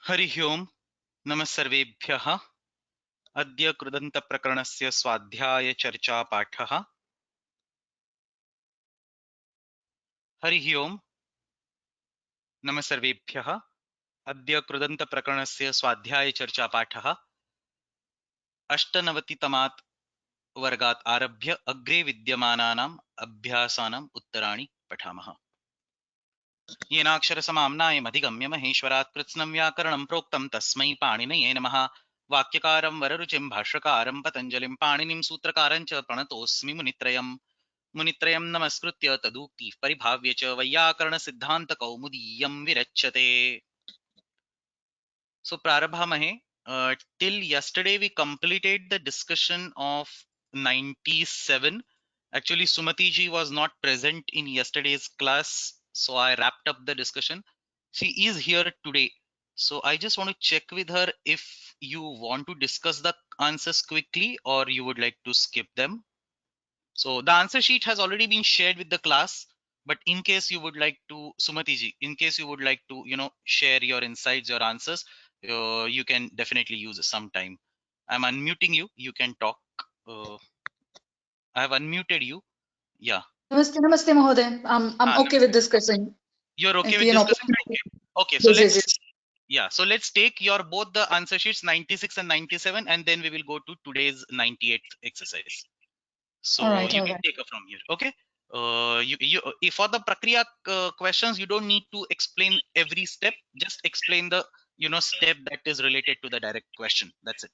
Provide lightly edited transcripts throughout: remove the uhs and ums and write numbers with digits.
हरिः ओम् नमः सर्वेभ्यः। अद्य कृदन्तप्रकरणस्य स्वाध्यायचर्चापाठः। हरिः ओम् नमः सर्वेभ्यः। अद्य कृदन्तप्रकरणस्य स्वाध्यायचर्चापाठः 98तमात् वर्गात् आरभ्य अग्रे विद्यमानानाम् अभ्यासानाम् उत्तराणि पठामः। येनाक्षरसमाम्नायमधिगम्य महेश्वरात् कृत्स्नं व्याकरणं प्रोक्तं तस्मै पाणिनये नमः। वाक्यकारं वररुचिं भाष्यकारं पतञ्जलिं पाणिनिं सूत्रकारं च प्रणतोऽस्मि मुनित्रयं नमस्कृत्य तदुक्तिः परिभाव्य च वैयाकरणसिद्धान्तकौमुदीयं विरच्यते। So prarabhamahe. Till yesterday we completed the discussion of 97. Actually Sumati ji was not present in yesterday's class, so I wrapped up the discussion. She is here today, so I just want to check with her if you want to discuss the answers quickly or you would like to skip them. So the answer sheet has already been shared with the class, but in case you would like to, Sumati ji, in case you would like to, share your insights, your answers, you can definitely use some time. I'm unmuting you. You can talk. I have unmuted you. Yeah. Namaste, namaste, Mahoday. I'm okay with Namaste. discussing. You're okay If with you know. discussing? Okay. Okay. So Yes, yes, let's, yes. yeah. So let's take your both the answer sheets 96 and 97, and then we will go to today's 98th exercise. All So right, you all can right. take up from here. Okay. You if for the Prakriya questions, you don't need to explain every step. Just explain the step that is related to the direct question. That's it.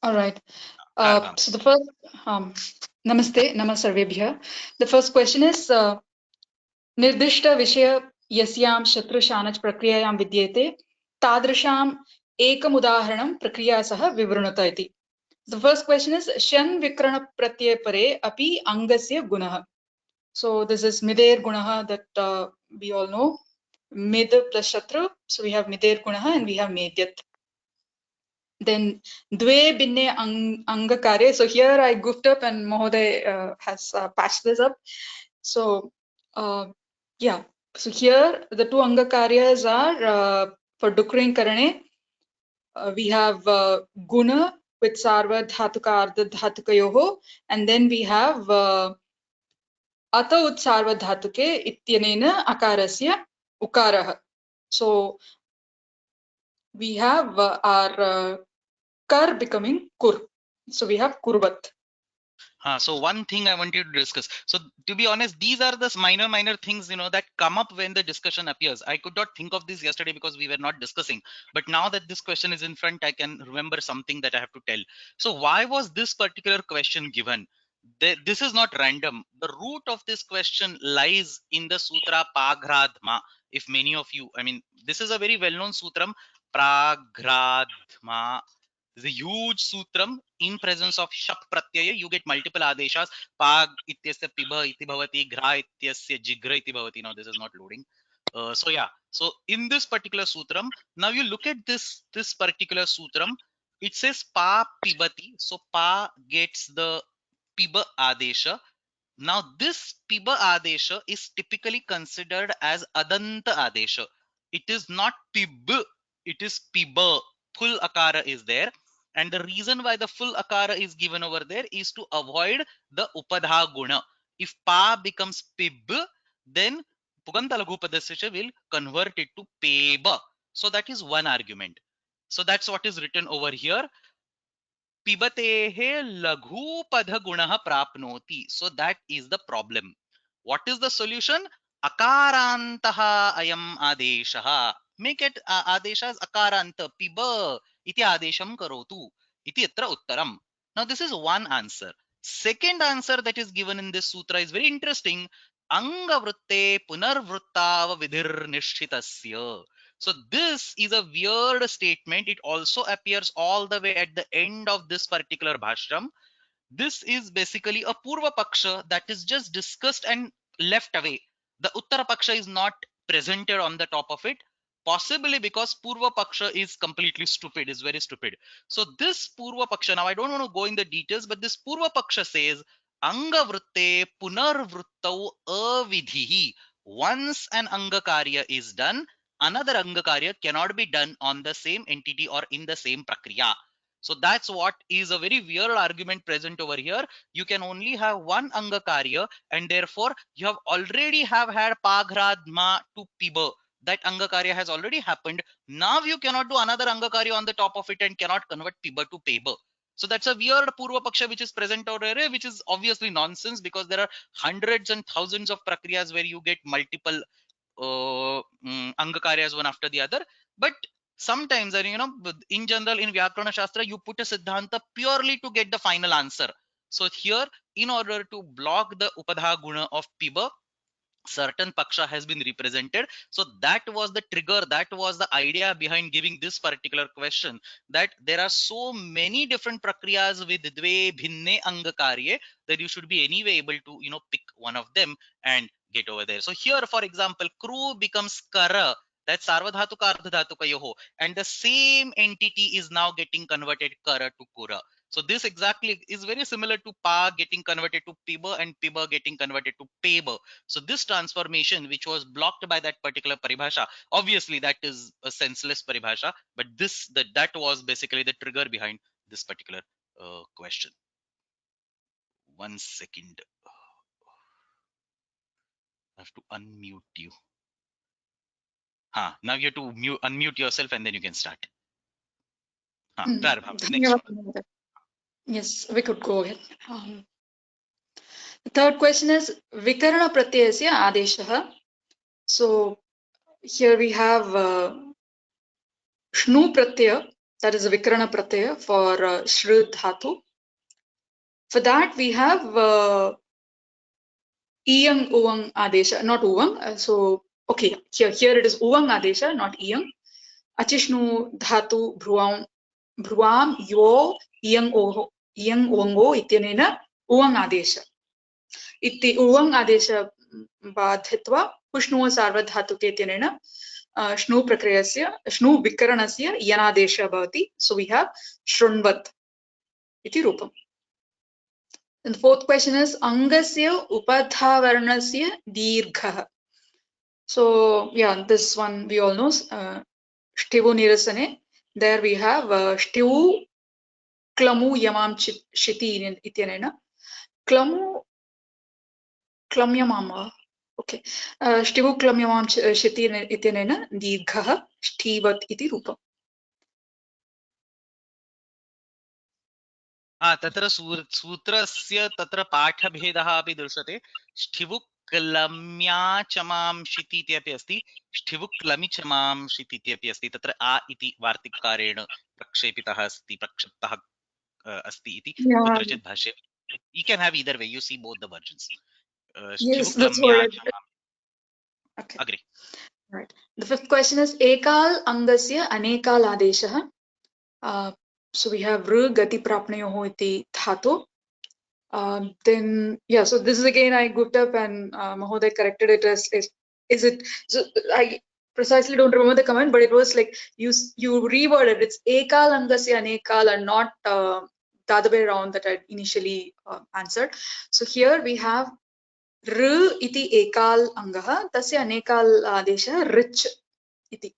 All right. Prarabham. So the first, namaste, namasarvebhya. The first question is निर्दिष्ट विषय यस्यां शत्रुशानच प्रक्रियायां विद्येते तादृशाम् एकमुदाहरणं प्रक्रिया सह विवृणुत इति. The first question is शन विकरण प्रत्यय परे अपि अंगस्य गुणः. So this is midair gunaha that we all know. Mid plus shatru. So we have midair gunaha and we have medyat. Then dve binne angakare. So here I goofed up and Mahoday has patched this up. So yeah. So here the two angakaryas are for dukrin karane. We have guna with sarva dhatuka ardha dhatukayoho, and then we have अत उत्सार्वधातुके इत्यनेन अकारस्य उकारः. So we have our kar becoming kur. So we have kurvat. So one thing I wanted to discuss. So to be honest, these are the minor things that come up when the discussion appears. I could not think of this yesterday because we were not discussing. But now that this question is in front, I can remember something that I have to tell. So why was this particular question given? This is not random. The root of this question lies in the sutra Pragradhma. If many of you, I mean, this is a very well-known sutram, Pragradhma. This is a huge sutram. In presence of shap pratyaya, you get multiple adeshas. Pag ityasya pibha iti bhavati, gra ityasya jigra iti bhavati. Now this is not loading. So yeah. So in this particular sutram, now you look at this particular sutram. It says pa pibati. So pa gets the piba adesha. Now this piba adesha is typically considered as adanta adesha. It is not pib, it is piba. Full akara is there, and the reason why the full akara is given over there is to avoid the upadha guna. If pa becomes pib, then puganta laghupadasya will convert it to peba. So that is one argument. So that's what is written over here. पिबतेः लघुपध गुणः प्राप्नोति. So that is the problem. What is the solution? अकारान्तः अयम् आदेशः. Make it आदेशः as अकारान्त. पिब इति आदेशं करोतु इति अत्र उत्तरम्. Now this is one answer. Second answer that is given in this sutra is very interesting. अंगवृत्ते पुनर्वृत्ताव विधिर्निश्चितस्य. So this is a weird statement. It also appears all the way at the end of this particular bhashram. This is basically a purva paksha that is just discussed and left away. The uttara paksha is not presented on the top of it, possibly because purva paksha is completely stupid, is very stupid. So this purva paksha, now I don't want to go in the details, but this purva paksha says angavrutte punarvruttau avidhihi. Once an anga karya is done, another Angakarya cannot be done on the same entity or in the same Prakriya. So that's what is a very weird argument present over here. You can only have one Angakarya, and therefore you have already have had Pagradma to Piba. That Angakarya has already happened. Now you cannot do another Angakarya on the top of it and cannot convert Piba to Peba. So that's a weird Purva Paksha which is present over here, which is obviously nonsense, because there are hundreds and thousands of Prakriyas where you get multiple Angakaryas one after the other. But sometimes, in general, in Vyakarana Shastra, you put a Siddhanta purely to get the final answer. So here, in order to block the Upadha Guna of Piba, certain paksha has been represented. So that was the trigger, that was the idea behind giving this particular question, that there are so many different prakriyas with dve bhinne angakarye that you should be anyway able to pick one of them and get over there. So here, for example, kru becomes kara, that's sarvadhatuka ardhadhatuka yoho, and the same entity is now getting converted kara to kura. So this exactly is very similar to pa getting converted to piba and piba getting converted to peba. So this transformation, which was blocked by that particular paribhasha, obviously that is a senseless paribhasha, but that was basically the trigger behind this particular question. 1 second, I have to unmute you. Now you have to unmute yourself and then you can start. Next one. Yes, we could go ahead. The third question is Vikarana Pratyayasya Adeshah. So here we have Shnu Pratyaya, that is a Vikarana Pratyaya for Shru Dhatu. For that we have Iyang Uvang Adesha, not Uvang. So okay, here it is Uvang Adesha, not Iyang. Achishnu Dhatu Bhruvam Yo Iyang Uvango Ityanena Uvang Adesha. इति उवंग आदेश बाधित्वा पुष्णुः सार्वधातुके इत्यनेन श्नु प्रक्रियस्य श्नु विकरणस्य यनादेशः भवति. So we have शृण्वत् इति रूपम्. And the fourth question is angasya upadhavarnasya dirghah. So yeah, this one we all know. Shtivu nirasane. There we have shtivu klamu yamam shiti ityanena. Klamu Klamyamama. Okay. Shtivu klamyamam shiti ityanena dirghah shtivat iti रूपम्. तत्र सूत्रस्य तत्र पाठभेदः अपि दृश्यते. ष्ठिवुक्लम्याचमांशिति इति अपि अस्ति, ष्ठिवुक्लमिचमांशिति इति अपि अस्ति. तत्र आ इति वार्तिककारेण प्रक्षेपितः अस्ति, प्रक्षिप्तः अस्ति इति कुत्रचित् भाष्ये. You can have either way, you see both the versions. Yes, that's what okay. Agree. Right. The fifth question is ekal angasya anekal adeshah. So we have ru gati prapnayoho iti dhatu. Then yeah, so this is again I goofed up and Mahoday corrected it as is it, so I precisely don't remember the comment, but it was like you reworded it's ekal angasya anekal and not the other way around that I initially answered. So here we have R iti ekal angah tasya anekal adeshah rich iti.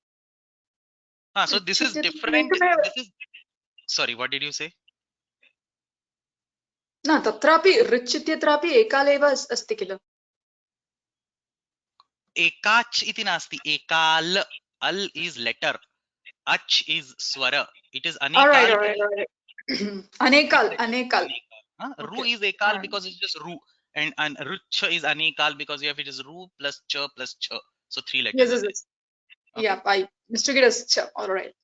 So this is different. This is, sorry, what did you say? न तत्रापि rich इत्यत्रापि एकाल एव अस्ति किल. एकाच् इति नास्ति, एकाल. Al is letter, ach is swara. It is anekal. All right. Anekal. Ru is ekal because it's just ru, and ruch is anekal because you have it is ru plus ch plus ch. So 3 letters. Yes. Okay. Yeah, I mistook it as ch. All right.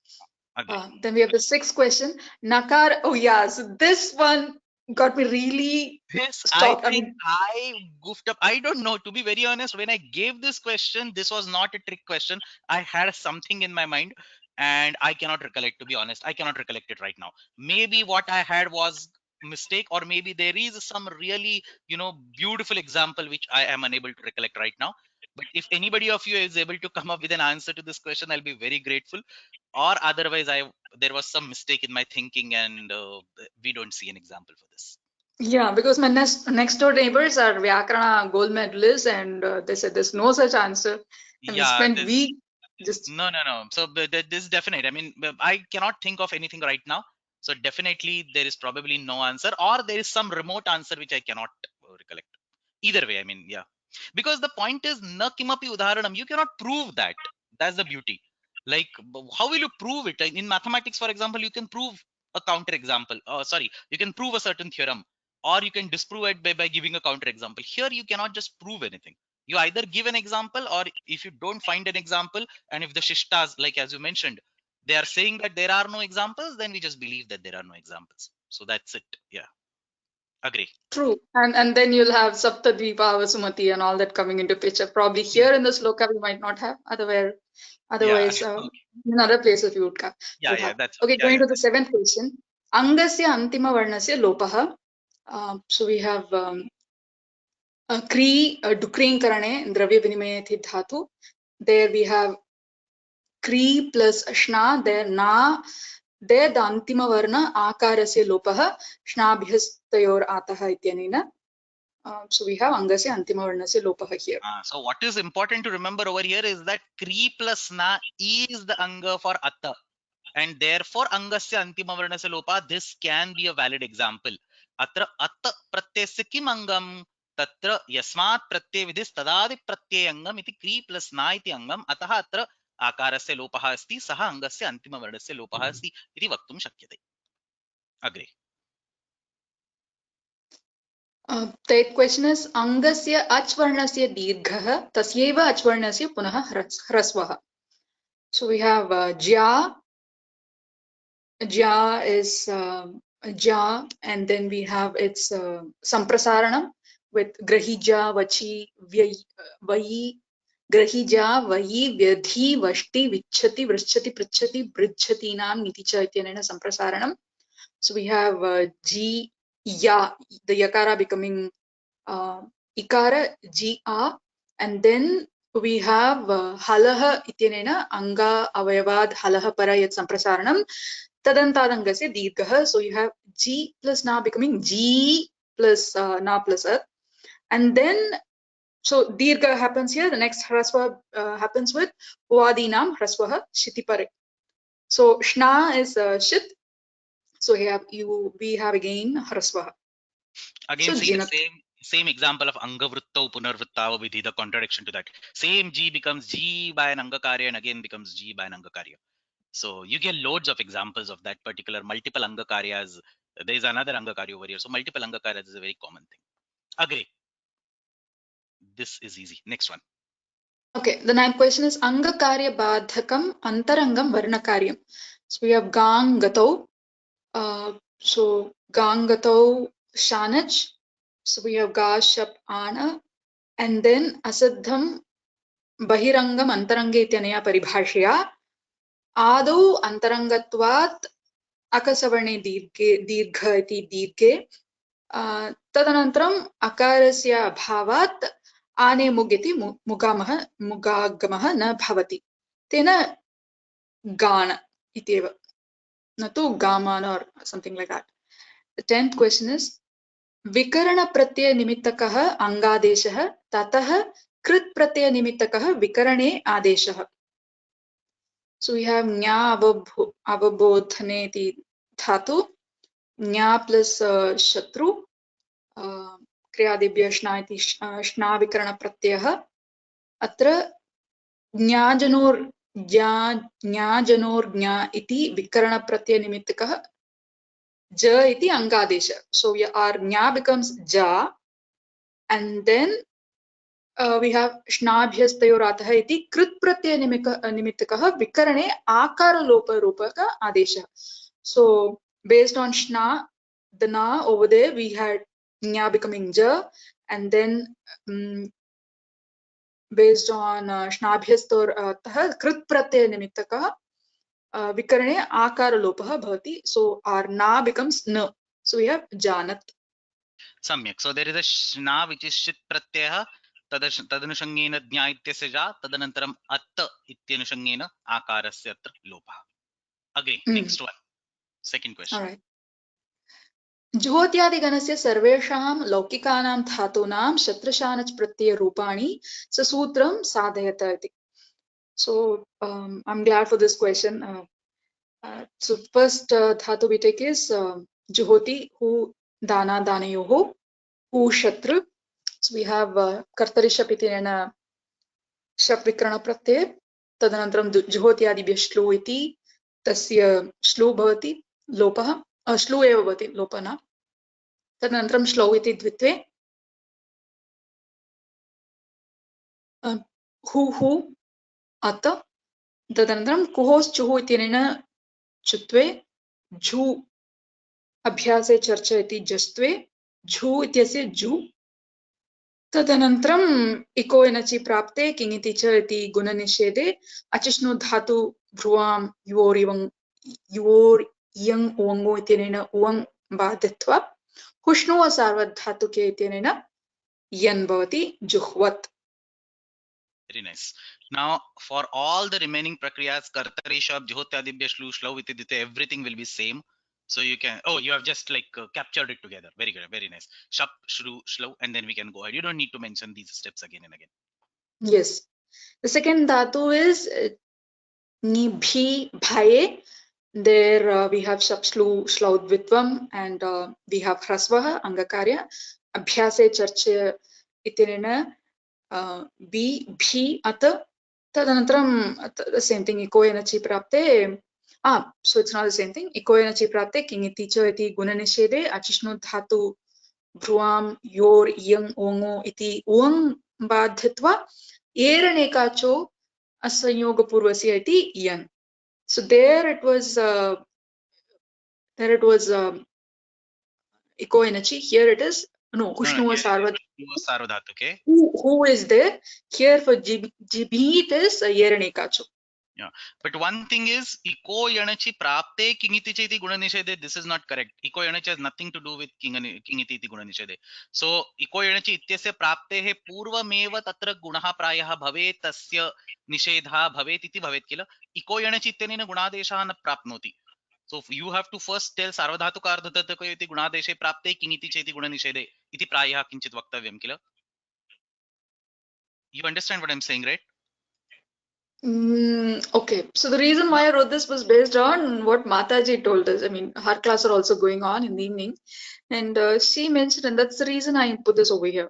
Then we have the sixth question. Nakar. Oh yeah, so this one got me really stopped. I think I goofed up. I don't know, to be very honest. When I gave this question, this was not a trick question. I had something in my mind and I cannot recollect, to be honest. I cannot recollect it right now. Maybe what I had was mistake, or maybe there is some really beautiful example which I am unable to recollect right now. But if anybody of you is able to come up with an answer to this question, I'll be very grateful. Or otherwise there was some mistake in my thinking and we don't see an example for this. Yeah, because my next door neighbors are Vyakarana gold medalists and they said there's no such answer. And we spent weeks Just No, no, no. So this is definite. I mean, I cannot think of anything right now. So definitely there is probably no answer, or there is some remote answer which I cannot recollect. Either way, I mean, yeah. Because the point is, na kimapi udaharanam. You cannot prove that. That's the beauty. Like, how will you prove it? In mathematics, for example, you can prove a counter example. Sorry, you can prove a certain theorem, or you can disprove it by giving a counter example. Here, you cannot just prove anything. You either give an example, or if you don't find an example, and if the shishtas, like as you mentioned, they are saying that there are no examples, then we just believe that there are no examples. So that's it. Yeah, agree. true. And then you'll have Saptadvipa, Vasumati, and all that coming into picture. Probably Yeah, here in this sloka we might not have. yeah, Otherwise, in other places we yeah, would yeah. have. That's Okay, yeah, going yeah. to the seventh question. Angasya antima varnasya lopaha. So we have Kri Dukrinkarane Dravya Vinimaya Dhatu. There we have Kri plus Shna. There Na. There the antima varna akarasya lopaha shnabhyastayor ataha ityanena. So we have Angasya antima varnasya lopaha here. So what is important to remember over here is that Kri plus Na is the anga for Atta, and therefore Angasya antima varnasya lopa. This can be a valid example. Atra Atta pratyasya kim angam? Tatra yasmat pratyay vidhis tadadi pratyay angam iti Kri plus Na iti angam. Ataha atra आकारस्य लोपः अस्ति, सः अङ्गस्य अन्तिमवर्णस्य लोपः अस्ति इति वक्तुं शक्यते. अग्रे. The question is Angasya achvarnasya dirghah tasyeva achvarnasya punah hrasvah. So we have ja. Ja is ja, and then we have its samprasaranam with grahija, vachi, vayi, grahija, vayi, vyadhi, vashti, vichati, vrishati, prichati, brijhati nam niticha ityanena samprasaranam. So we have ji, ya, the yakara becoming ikara, ji, a, and then we have halaha ityanena anga avayavad halaha para yat samprasaranam. Tadantadangase dirghah. So you have G plus na becoming G plus na plus a. And then, so dirgha happens here. The next hraswa happens with vadinam hraswaha shitipare. So shna is shit. So we have again hraswaha. Again, So see the jinat. same example of angavruttau punarvruttava vidhi, the contradiction to that. Same G becomes G by an angakarya and again becomes G by an angakarya. So you get loads of examples of that particular multiple angakaryas. There is another angakarya over here. So multiple angakaryas is a very common thing. Agree. This is easy. Next one. Okay, the ninth question is Angakarya Badhakam Antarangam Varnakaryam. So we have Gang Gato. So Gang Gato Shanach. So we have Ga Shap Ana. And then Asaddham Bahirangam Antarange Ityanaya Paribhashya. Ado Antarangatvat Akasavarne Dirgha iti Dirghe. Tadanantram Akarasya Bhavat Ane Mugiti Mugagamah na Bhavati. Tena Gana ityeva. Natu Gaman or something like that. The 10th question is Vikarana Pratyaya Nimittakah Angadeshah Tatah Krit Pratyaya Nimittakah Vikarane Adeshah. So we have Nya Avabodhane iti dhatu. Nya plus Shatru. Kriyadebhya Shna iti Shna Vikarana Pratyayah. Atra Jnajanor Jna iti Vikarana Pratyaya Nimittakah Ja iti Angadesha. So our Nya becomes Ja, and then we have Shnabhyastayoratah iti Krit Pratyaya Nimittakah Vikarane Akara Lopa Rupaka Adesha. So based on Shna, the Na over there, we had Nya becoming Ja, and then based on Shnabhyastayoratah Krit Pratyaya Nimittakah Vikarane Akara Lopah Bhavati. So our Na becomes Na. So we have Janat. Samyak. So there is a shna which is shit pratyaya tadanushangena jna ityasya ja tadanantaram atta ityanushangena akarasya atra lopah. Agree. Next one. Second question. All right. ज्योत्यादिगणस्य सर्वेषां लौकिकानां धातूनां शत्रशानच् प्रत्यय रूपाणि ससूत्रं साधयत इति. So I'm glad for this question. So first dhatu we take is juhoti, who dana danayoho, who shatru. So we have kartari shap iti nena shap vikrana pratyay. तदनन्तरं जुहोत्यादिभ्यः श्लू इति तस्य श्लू भवति लोपः श्लू एव भवति लोपः न तदनन्तरं श्लौ इति द्वित्वे हु अत तदनन्तरं कुहोश्चुः इत्यनेन चुत्वे झु अभ्यासे चर्च इति जस्त्वे झु इत्यस्य झु तदनन्तरम् इको एनचि प्राप्ते किङिति च इति गुणनिषेधे अचिष्णु धातु भ्रुवां युवोर् इयङ् उवङो इत्यनेन उवङ् बाधित्वा हुष्णुव सार्वधातुके इत्यनेन यन् भवति जुह्वत्. Very nice. Now, for all the remaining prakriyas, kartari shab, juhotyadibhya shlu, shlau itidite, everything will be same. So you can, oh, you have just like captured it together. Very good, very nice. Shap, shlu, shlau, and then we can go ahead. You don't need to mention these steps again and again. Yes. The second dhatu is nibhi bhaye. There we have shap shlu shlaudvitvam and we have hrasvah angakarya. Abhyase charche itinena बी भी अत तदनन्तरं same thing इको एनचि प्राप्ते so it's not the same thing इको एनचि प्राप्ते किङ् इति च इति गुणनिषेधे अचिष्णु धातु भ्रुवां योर् इयङ् ओङो इति उवङ् बाध्यत्वा एरनेकाचो असंयोगपूर्वस्य इति यन्. So there it was इको एनचि. Here it is Hushnuva Sarvadhatuke. Who is there? Here for Jibhi it is Yeranekacho. Yeah, but one thing is iko yanachi prapte kingiti iti guna nishede. This is not correct. Iko yanachi has nothing to do with kingiti iti guna nishede. So iko yanachi ityasya prapte he purvameva tatra gunaha prayaha bhavet tasya nishedha bhavet iti bhavet kila. Iko yanachi ityanena gunadeshaha na prapnoti. So you have to first tell sarvadhatuka ardhadhataka iti gunadeshe prapte kingiti iti guna nishede iti prayaha kinchit vaktavyam kila. You understand what I'm saying, right? Okay, so the reason why I wrote this was based on what Mataji told us. I mean, her class are also going on in the evening, and she mentioned, and that's the reason I put this over here.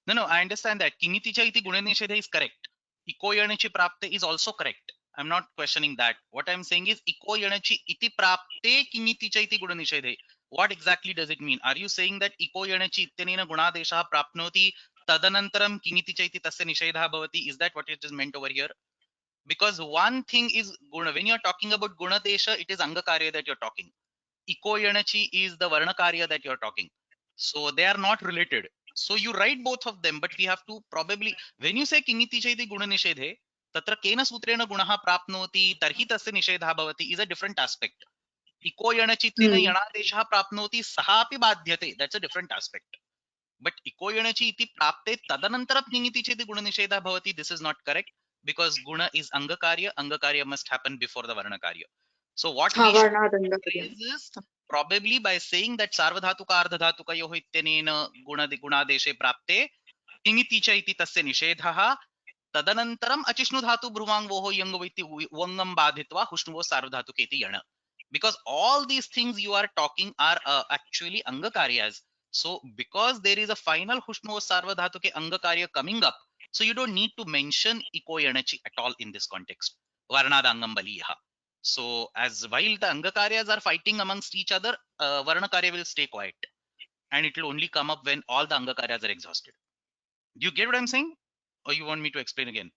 No, I understand that. Kingiti cha iti guna nishedha is correct. Iko yanachi prapte is also correct. I'm not questioning that. What I'm saying is iko yanachi iti prapte kingiti cha iti guna nishedhe. What exactly does it mean? Are you saying that iko yanachi ityanena gunadesha prapnoti tadanantaram kingiti cha iti tasya nishedha bhavati? Is that what it is meant over here? Because one thing is guna. When you're talking about gunadesha, it is angakarya that you're talking. Iko yanachi is the varnakarya that you're talking. So they are not related. So you write both of them, but we have to probably, when you say kingiti chaiti guna nishedhe, tatra kena sutrena gunaha prapnoti tarhi tasya nishedha bhavati is a different aspect. Iko yanachitlena yanadesha prapnoti sahapi badhyate. That's a different aspect. But iko yanachi iti prapte tadanantaram kingiti chaiti guna nishedha bhavati, this is not correct because guna is angakarya. Angakarya must happen before the varnakarya. So what we should phrase is probably by saying that sarvadhatuka ardhadhatuka yoh ityanena gunadeshe prapte kingiti cha iti tasya nishedhaha tadanantaram achisnu dhatu bruvang voho yango iti uvangam badhitva hushnuvo sarvadhatuke iti yana. Because all these things you are talking are actually angakaryas. So because there is a final hushnuvo sarvadhatuke angakarya coming up, so you don't need to mention iko yanachi at all in this context. Varnada angam baliyaha. So as while the angakaryas are fighting amongst each other, varnakarya will stay quiet and it will only come up when all the angakaryas are exhausted. Do you get what I'm saying? Or you want me to explain again?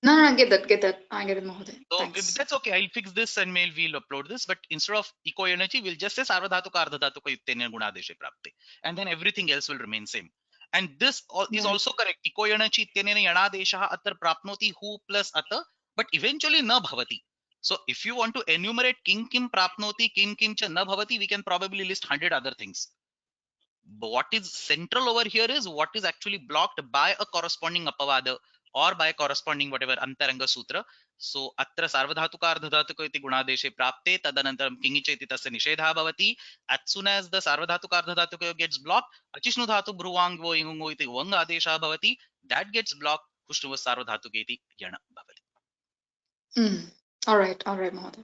No, I get that. I get it, Mahoday. So Thanks. that's okay. I'll fix this and we'll upload this. But instead of eco energy, we'll just say sarvadhatuka ardhadhatuka yuktenya gunadeshe prapte. And then everything else will remain same. And this is also correct. Eco energy ityena yanadesha atar prapnoti hu plus ata, but eventually na bhavati. So if you want to enumerate kim kim prapnoti, kim kim cha na bhavati, we can probably list 100 other things. But what is central over here is what is actually blocked by a corresponding apavada or by corresponding whatever antaranga sutra. So atra sarvadhatuka ardhadhatuka iti gunadeshe prapte tadanantaram kingicha iti tasya nishedha bhavati. As soon as the sarvadhatuka ardhadhatuka gets blocked, achishnu dhatu bhruvangvo ingungo iti vanga adesha bhavati. That gets blocked, hushnuva sarvadhatuka iti yana bhavati. All right, Mahoday.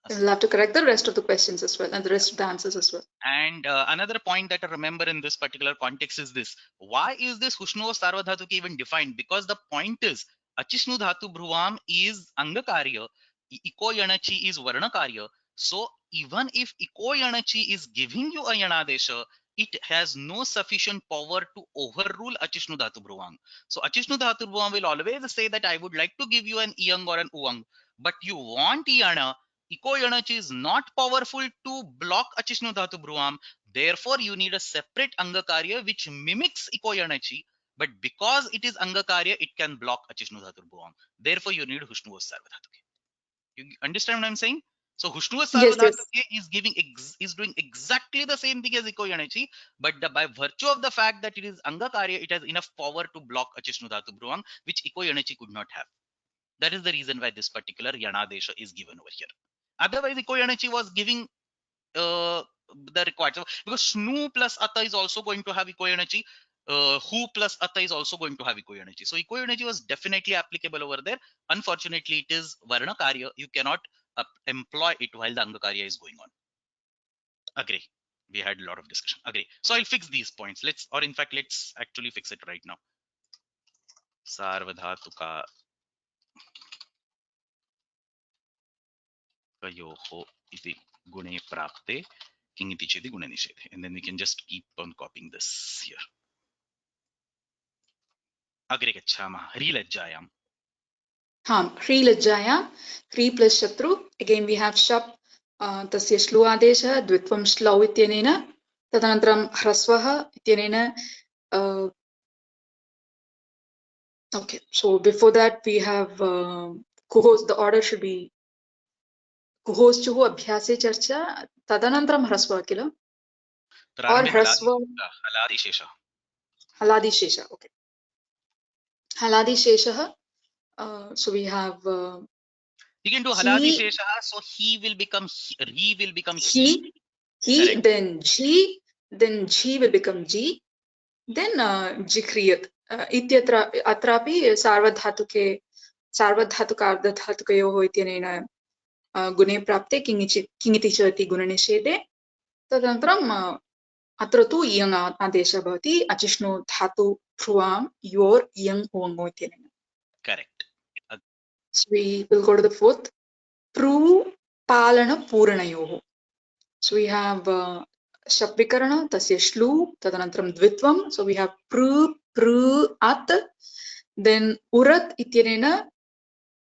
We'll have to correct the rest of the questions as well and the rest of the answers as well. And another point that I remember in this particular context is this: why is this Hushnu Sarvadhatuki even defined? Because the point is, Achishnu Dhatu Bhruvam is Angakarya, Iko Yanachi is Varnakarya. So even if Iko Yanachi is giving you a Yanadesha, it has no sufficient power to overrule Achishnu Dhatu Bhruvam. So Achishnu Dhatu Bhruvam will always say that I would like to give you an Iyang or an Uang, but you want Iyana. Iko Yanachi is not powerful to block Achishnu Dhatu Bhruvam. Therefore, you need a separate Angakarya which mimics Iko Yanachi. But because it is Angakarya, it can block Achishnu Dhatu Bhruvam. Therefore, you need Hushnu Sarvadhatuke. You understand what I'm saying? So Hushnu Yes, Sarvadhatuke is doing exactly the same thing as Iko Yanachi, but by virtue of the fact that it is Angakarya, it has enough power to block Achishnu Dhatu Bhruvam, which Iko Yanachi could not have. That is the reason why this particular Yanadesha is given over here. Otherwise, Iko Yanachi was giving the required. So, because Shnu plus Ata is also going to have Iko Yanachi, Hu plus Ata is also going to have Iko Yanachi. So Iko Yanachi was definitely applicable over there. Unfortunately, it is Varna Karya. You cannot employ it while the Anga Karya is going on. Agree. We had a lot of discussion. Agree. So I'll fix these points. Let's actually fix it right now. Sarvadhatuka kayoho iti gune prapte king iti chedi gune nishedhe. And then we can just keep on copying this here. Agre gacchama rilajjayam. Hri Lajjaya, Hri plus Shatru. Again, we have Shap, Tasya Shlu Adesha, Dvitvam Shlau Ityanena, Tadanantram Hrasvaha Ityanena. Okay, so before that, we have Kuhos, the order should be Kuhos Chuhu Abhyase Charcha, Tadanantram Hrasva Kila. Or Hrasva. Haladi Shesha. Haladi Shesha, okay. Haladi Shesha. So we have you can do Haladi Shesha, so he will become he, then G will become G, then Jikriyat. Ityatra atrapi sarvadhatuke sarvadhatukardhatukayoho ityanena gune prapte kingiti chati gunanishede tadantaram atra tu iyang adesha bhavati achishnu dhatu phruvam yor iyang uvango ityanena. Correct. So we will go to the fourth. Pru palana puranayoho. So we have Shapvikarana, tasya shlu, tadanantram dvitvam. So we have pru at, then urat ityanena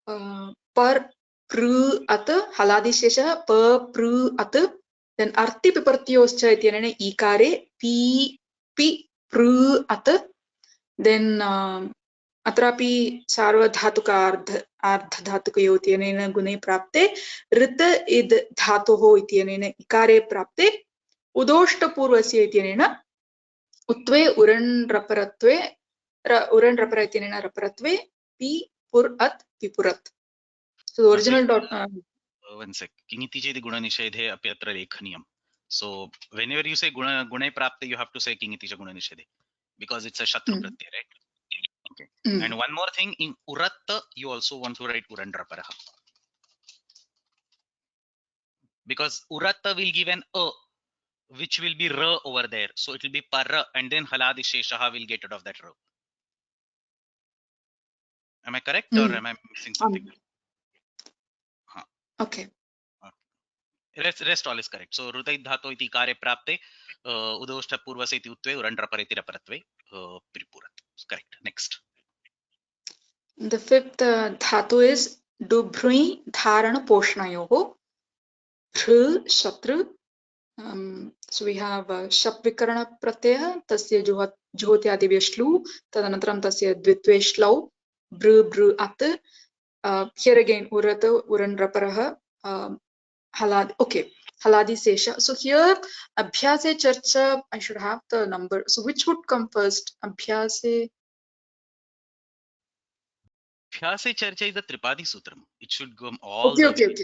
par pru at, haladi shesha pa pru at, then arti pipartyoscha ityanena ikare pi pru at, then अत्रापि सार्वधातुका अर्धधातुकयो इत्यनेन गुणे प्राप्ते ऋत इद धातोः इत्यनेन इकारे प्राप्ते उदोष्टपूर्वस्य इत्यनेन उत्वे उरण् रपर इत्यनेन रपरत्वे पि पुर् अत् पिपुरत्. So the original one sec. Kingiti chedi guna nishedhe api atra lekhaniyam. So whenever you say gune prapte, you have to say kingiti cha guna nishedhe because it's a shatru pratyay, right? Okay. And one more thing, in uratta you also want to write urandraparaha, because uratta will give an a which will be ra over there, so it will be para, and then haladi sheshaha will get out of that ra. Am I correct or am I missing something? Okay. Rest all is correct. So rutai dhato iti kare prapte udoshta purvase iti utve urandrapareti raparatve pripurat. Correct. Next. The fifth dhatu is dubhrui dharana poshnayoho. Bhr shatru. So we have Shapvikarana pratyaya, tasya juhotyadivya shlu, tadanantram tasya dvitve shlau, bru at. Here again, urata, urandraparaha, haladi. Okay, haladi sesha. So here, abhyase charcha, I should have the number. So which would come first? Abhyase. Abhyase charcha is the Tripadi Sutram. It should come all the way. Okay.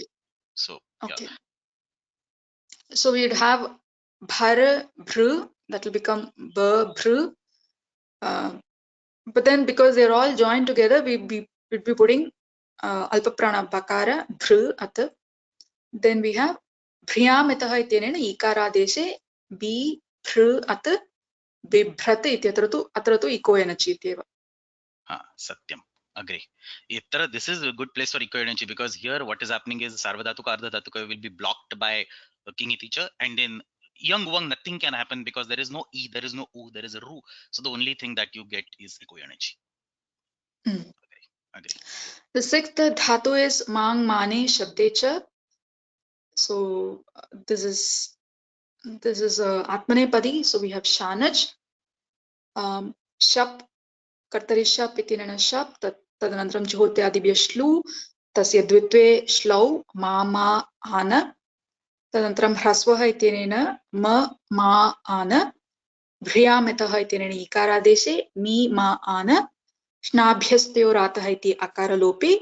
So, okay. Yeah. So we'd have bhar, bru, that will become ba, bru. But then because they're all joined together, we'd be putting अल्पप्राण बकार भृ अत्. Then we have भ्रियाम् इतः इत्यनेन ईकारादेशे बि भृ अत् बिभ्रत् इत्यत्र तु eco एनचि इत्येव. Satyam. Agree. This is a good place for eco energy, because here what is happening is Sarvadhatuka Ardhadhatuka will be blocked by king teacher, and in young Wang nothing can happen because there is no E, there is no U, there is a Ru. So the only thing that you get is eco energy. Agree. The sixth dhatu is mang mane shabde cha. So this is atmanepadi. So we have shanaj. Shap कर्तरि शप् इत्यनेन शप् तदनन्तरं जुहोत्यादिभ्यः श्लू तस्य द्वित्वे श्लौ मा मा आन. तदनन्तरं ह्रस्वः इत्यनेन म मा आन. भ्रियामितः इत्यनेन इकारादेशे मी मा आन. श्नाभ्यस्तयोरातः इति अकारलोपे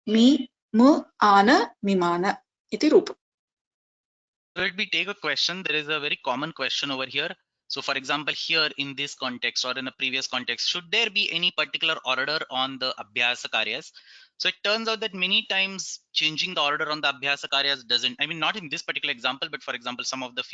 मी मु आन मिमान इति रूपम्. Let me take a question. There is a very common question over here. So for example, here in this context or in a previous context, should there be any particular order on the Abhyasa Karyas? So it turns out that many times changing the order on the Abhyasa Karyas doesn't, I mean, not in this particular example, but for example, some of the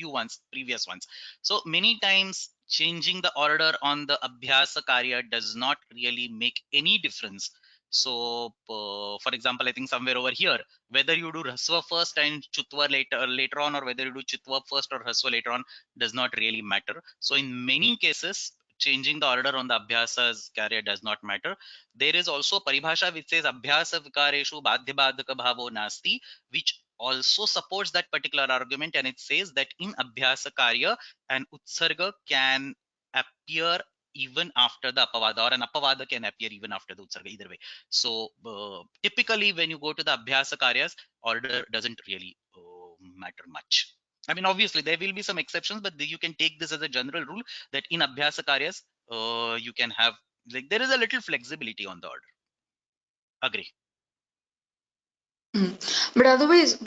previous ones. So many times changing the order on the Abhyasa Karya does not really make any difference. So for example, I think somewhere over here, whether you do Rasva first and Chutva later on, or whether you do Chutva first or Rasva later on, does not really matter. So in many cases, changing the order on the Abhyasa's Karya does not matter. There is also Paribhasha which says Abhyasa Vikareshu Badhya Badhaka Bhavo Nasti, which also supports that particular argument, and it says that in Abhyasa Karya an Utsarga can appear even after the Apavada, or an Apavada can appear even after the Utsarga, either way. So typically when you go to the Abhyasa Karyas, order doesn't really matter much. I mean, obviously there will be some exceptions, but you can take this as a general rule that in Abhyasa Karyas, you can have, like, there is a little flexibility on the order. Agree. But otherwise,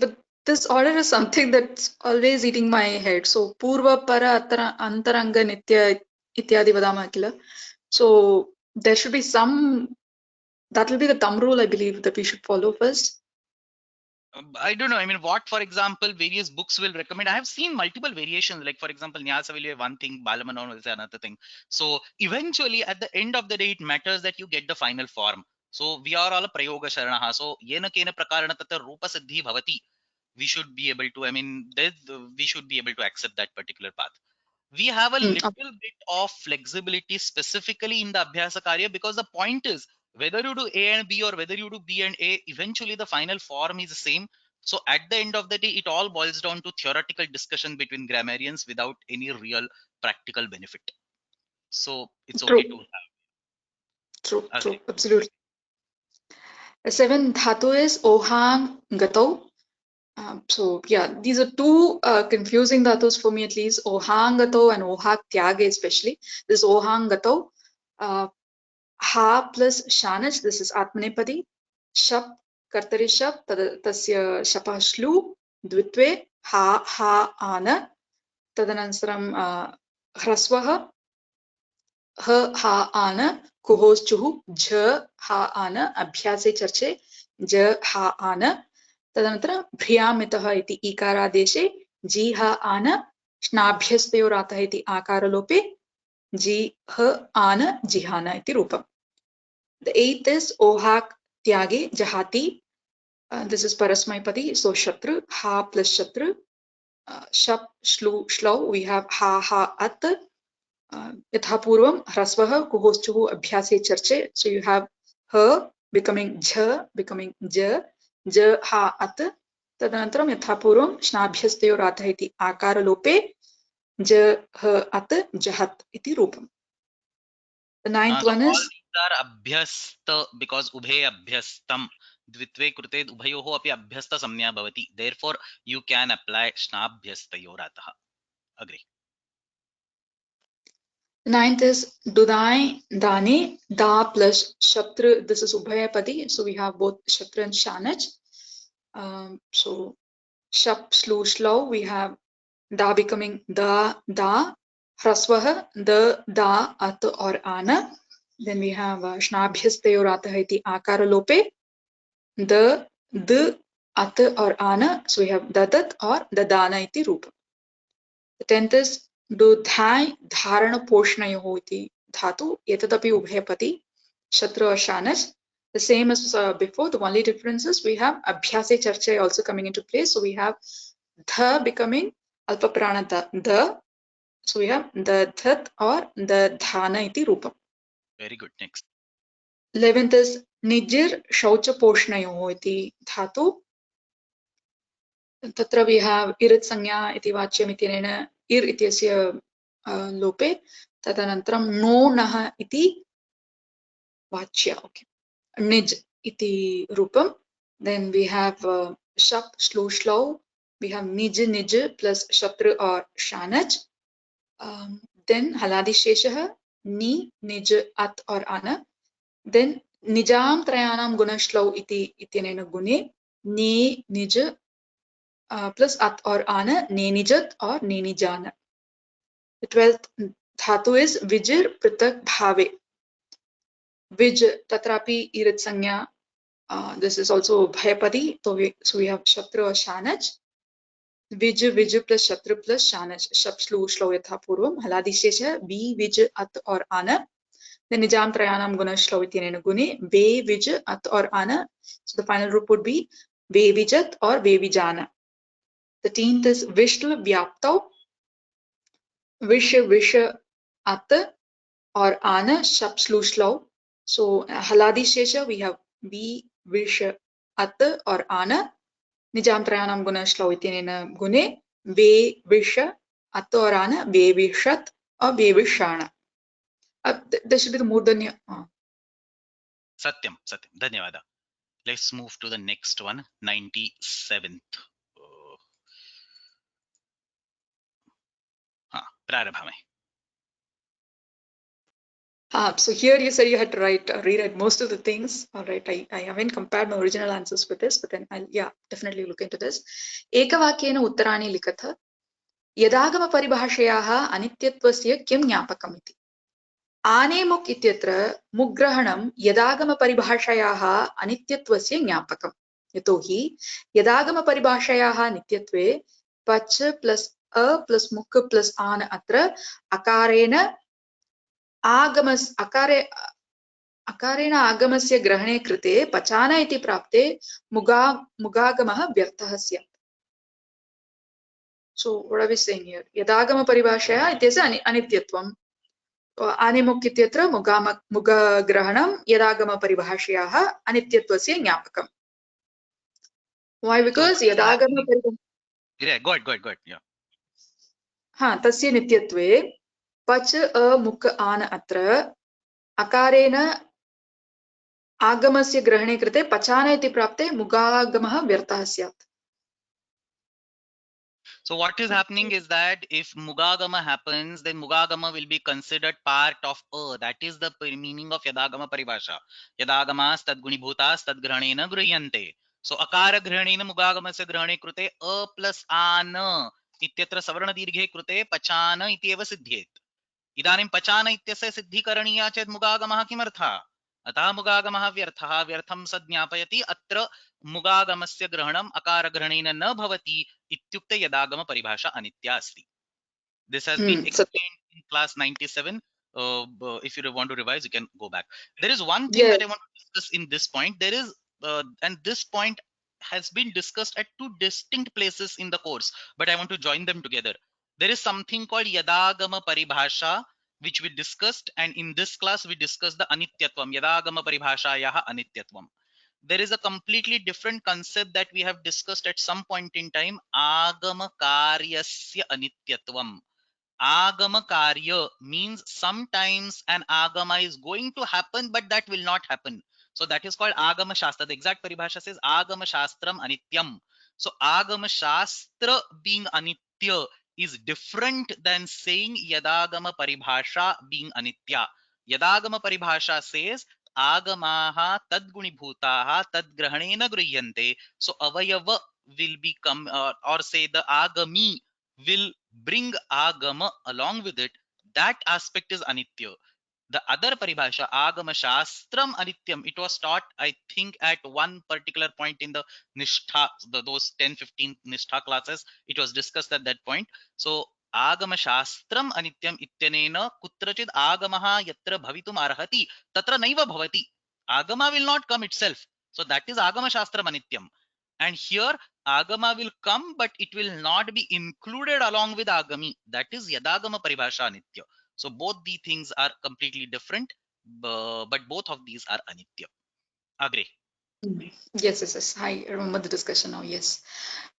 this order is something that's always eating my head. So Purva Para Antaranga Nitya Ityadi Vadama Kila. So there should be some, that will be the thumb rule, I believe, that we should follow first. I don't know. I mean, what, for example, various books will recommend. I have seen multiple variations. Like, for example, Nyasa will be one thing, Balamanon will say another thing. So eventually, at the end of the day, it matters that you get the final form. So we are all a prayoga sharanaha. So yena kena prakarana tata rupa siddhi bhavati. We should be able to, I mean, we should be able to accept that particular path. We have a little bit of flexibility specifically in the Abhyasa Karya, because the point is, whether you do A and B or whether you do B and A, eventually the final form is the same. So at the end of the day, it all boils down to theoretical discussion between grammarians without any real practical benefit. So it's okay to have. True, absolutely. The seventh dhatu is ohang gato. So yeah, these are two confusing dhatus for me, at least. Ohang gato and ohak tyage especially. This ohang gato. Ha plus shanach, this is atmanepadi. Shap kartari shap tasya shapah shlu dvitve ha ana. Tadanansaram hrasvaha ha ana kuhoschuhu jha ha ana abhyase charche j ha ana. तदनन्तरं भ्रियामितः इति ईकारादेशे जी ह आन. श्नाभ्यस्तयोरातः इति आकारलोपे जी ह आन जिहान इति रूपम्. The eighth is ohak tyage jahati. This is parasmaipadi. So shatru, ha plus shatru. Shap shlu shlau, we have ha at. Yatha purvam hrasvah kuhoschuhu abhyase charche. So you have ha becoming jha, becoming ja. ज हा अत. तदनन्तरं यथापूर्वं श्नाभ्यस्तयोरातः इति आकारलोपे ज ह अत जहत् इति रूपम्. The ninth one is all these are abhyasta, because ubhe abhyastam dvitve krute ubhayoho api abhyasta samnya bhavati. Therefore you can apply shnabhyastayoratah. Agree. the ninth is dudai dane da plus shatru. This is ubhayapadi, so we have both shatru and shanach. So shap shlu shlau, we have da becoming da hrasvah da at or ana. Then we have shnabhyastayoratah iti akaralope the, at or ana. So we have dadat or dadana iti rupa. The 10th is dodhai dharana poshnayoh iti dhatu. Etadapi ubhayapati shatra or shanaj. The same as before. The only difference is we have abhyase charcha also coming into place. So we have dha becoming alpa prana the. So we have the dhat or the dhana iti rupam. Very good. Next. 11th is nijir shaucha poshnayoh iti dhatu. तत्र we have इरत् संज्ञा इति वाच्यम् इत्यनेन इर् इत्यस्य लोपे तदनन्तरं no नः इति वाच्य. Okay. निज इति रूपम. Then we have shap shlu shlau. We have nij nij plus shatra or shanaj. Then haladi sheshah ni nij at or ana. Then nijam trayanam guna shlau iti ityanena gune ni nij plus at or ana ne nijat or ne nijana. The 12th dhatu is vijir pritak bhave. Wij tatrapi irit sanya. This is also bhayapadi. So we have shatra or shanaj. Wij plus shatra plus shanaj. Shap shlu shlo yatha purvam. Haladi shesha vi wij at or ana. Then nijam trayanam guna shlo ityanena gune ve wij at or ana. So the final root would be ve vijat or ve vijana. The 13th is vishl vyaptau. Vish at or ana shap shlu shlau. So haladi shesha we have vi vish at or ana. Nijam trayanam guna shlau ityanena gune ve vish at or ana ve vishat or ve vishana. There should be the murdanya. Satyam. Dhanyavada. Let's move to the next one. 97th. Prarabhame. So here you said you had to rewrite most of the things. All right, I haven't compared my original answers with this, but then I'll definitely look into this. Ekavakyena uttarani likatha. यदागम परिभाषयाः अनित्यत्वस्य किं ज्ञापकम् इति. आनेमुक् इत्यत्र मुग्रहणं यदागम परिभाषयाः अनित्यत्वस्य ज्ञापकम्. यतोहि यदागम परिभाषयाः नित्यत्वे पच plus अ plus मुक् plus आन अत्र अकारेण अकारेण आगमस्य ग्रहणे कृते पचान इति प्राप्ते मुगागमः व्यर्थः स्यात्. So what are we saying here? Yadagama paribhashaya ityasya anityatvam. Animuk ityatra mugagrahanam yadagama paribhashayaha anityatwasya ज्ञापकम्. Why? Because yadagama paribhashaya. Yeah, go ahead. Yeah. हाँ, तस्य नित्यत्वे पच अ मुक् आन अत्र अकारेण आगमस्य ग्रहणे कृते पचान इति प्राप्ते मुगागमः व्यर्थः स्यात्. So what is happening is that if Mugagama happens, then Mugagama will be considered part of A. That is the meaning of Yadagama Paribhasha. Yadagamas tadguni bhutas tadgranena griyante. So Akara granena Mugagamasya grane krute A plus Ana ityatra savarna dirghe krute pachana ityeva siddhyet. इदानीं पचान इत्यस्य सिद्धिकरणीया चेत् मुगागमः किमर्थः? अतः मुगागमः व्यर्थः. व्यर्थं स ज्ञापयति. अत्र मुगागमस्य ग्रहणम् अकारग्रहणेन न भवति इत्युक्ते यदागम परिभाषा अनित्या अस्ति. This has been explained in class 97. If you want to revise, you can go back. There is one thing that I want to discuss in this point. There is and this point has been discussed at two distinct places in the course, but I want to join them together. There is something called Yadagama Paribhasha, which we discussed, and in this class we discussed the Anityatvam, Yadagama Paribhashayaha Anityatvam. There is a completely different concept that we have discussed at some point in time, Agama Karyasya Anityatvam. Agama Karya means sometimes an Agama is going to happen, but that will not happen. So that is called Agama Shastra. The exact Paribhasha says Agama Shastram Anityam. So Agama Shastra being Anitya is different than saying Yadagama Paribhasha being Anitya. Yadagama Paribhasha says Agamaha tadguni bhutaha tadgrahanena griyante. So Avayava will become or say the Agami will bring agama along with it. That aspect is anitya. The other paribhasha, Agama Shastram Anityam, it was taught, I think, at one particular point in the Nishtha, those 10-15 Nishtha classes. It was discussed at that point. So, Agama Shastram Anityam Ityanena Kutrachid Agamaha Yatra Bhavitum Arhati Tatra Naiva Bhavati. Agama will not come itself. So, that is Agama Shastram Anityam. And here, Agama will come, but it will not be included along with Agami. That is Yadagama Paribhasha Anitya. So both the things are completely different, but both of these are anitya. Agree? Yes, yes, yes. I remember the discussion now. Yes.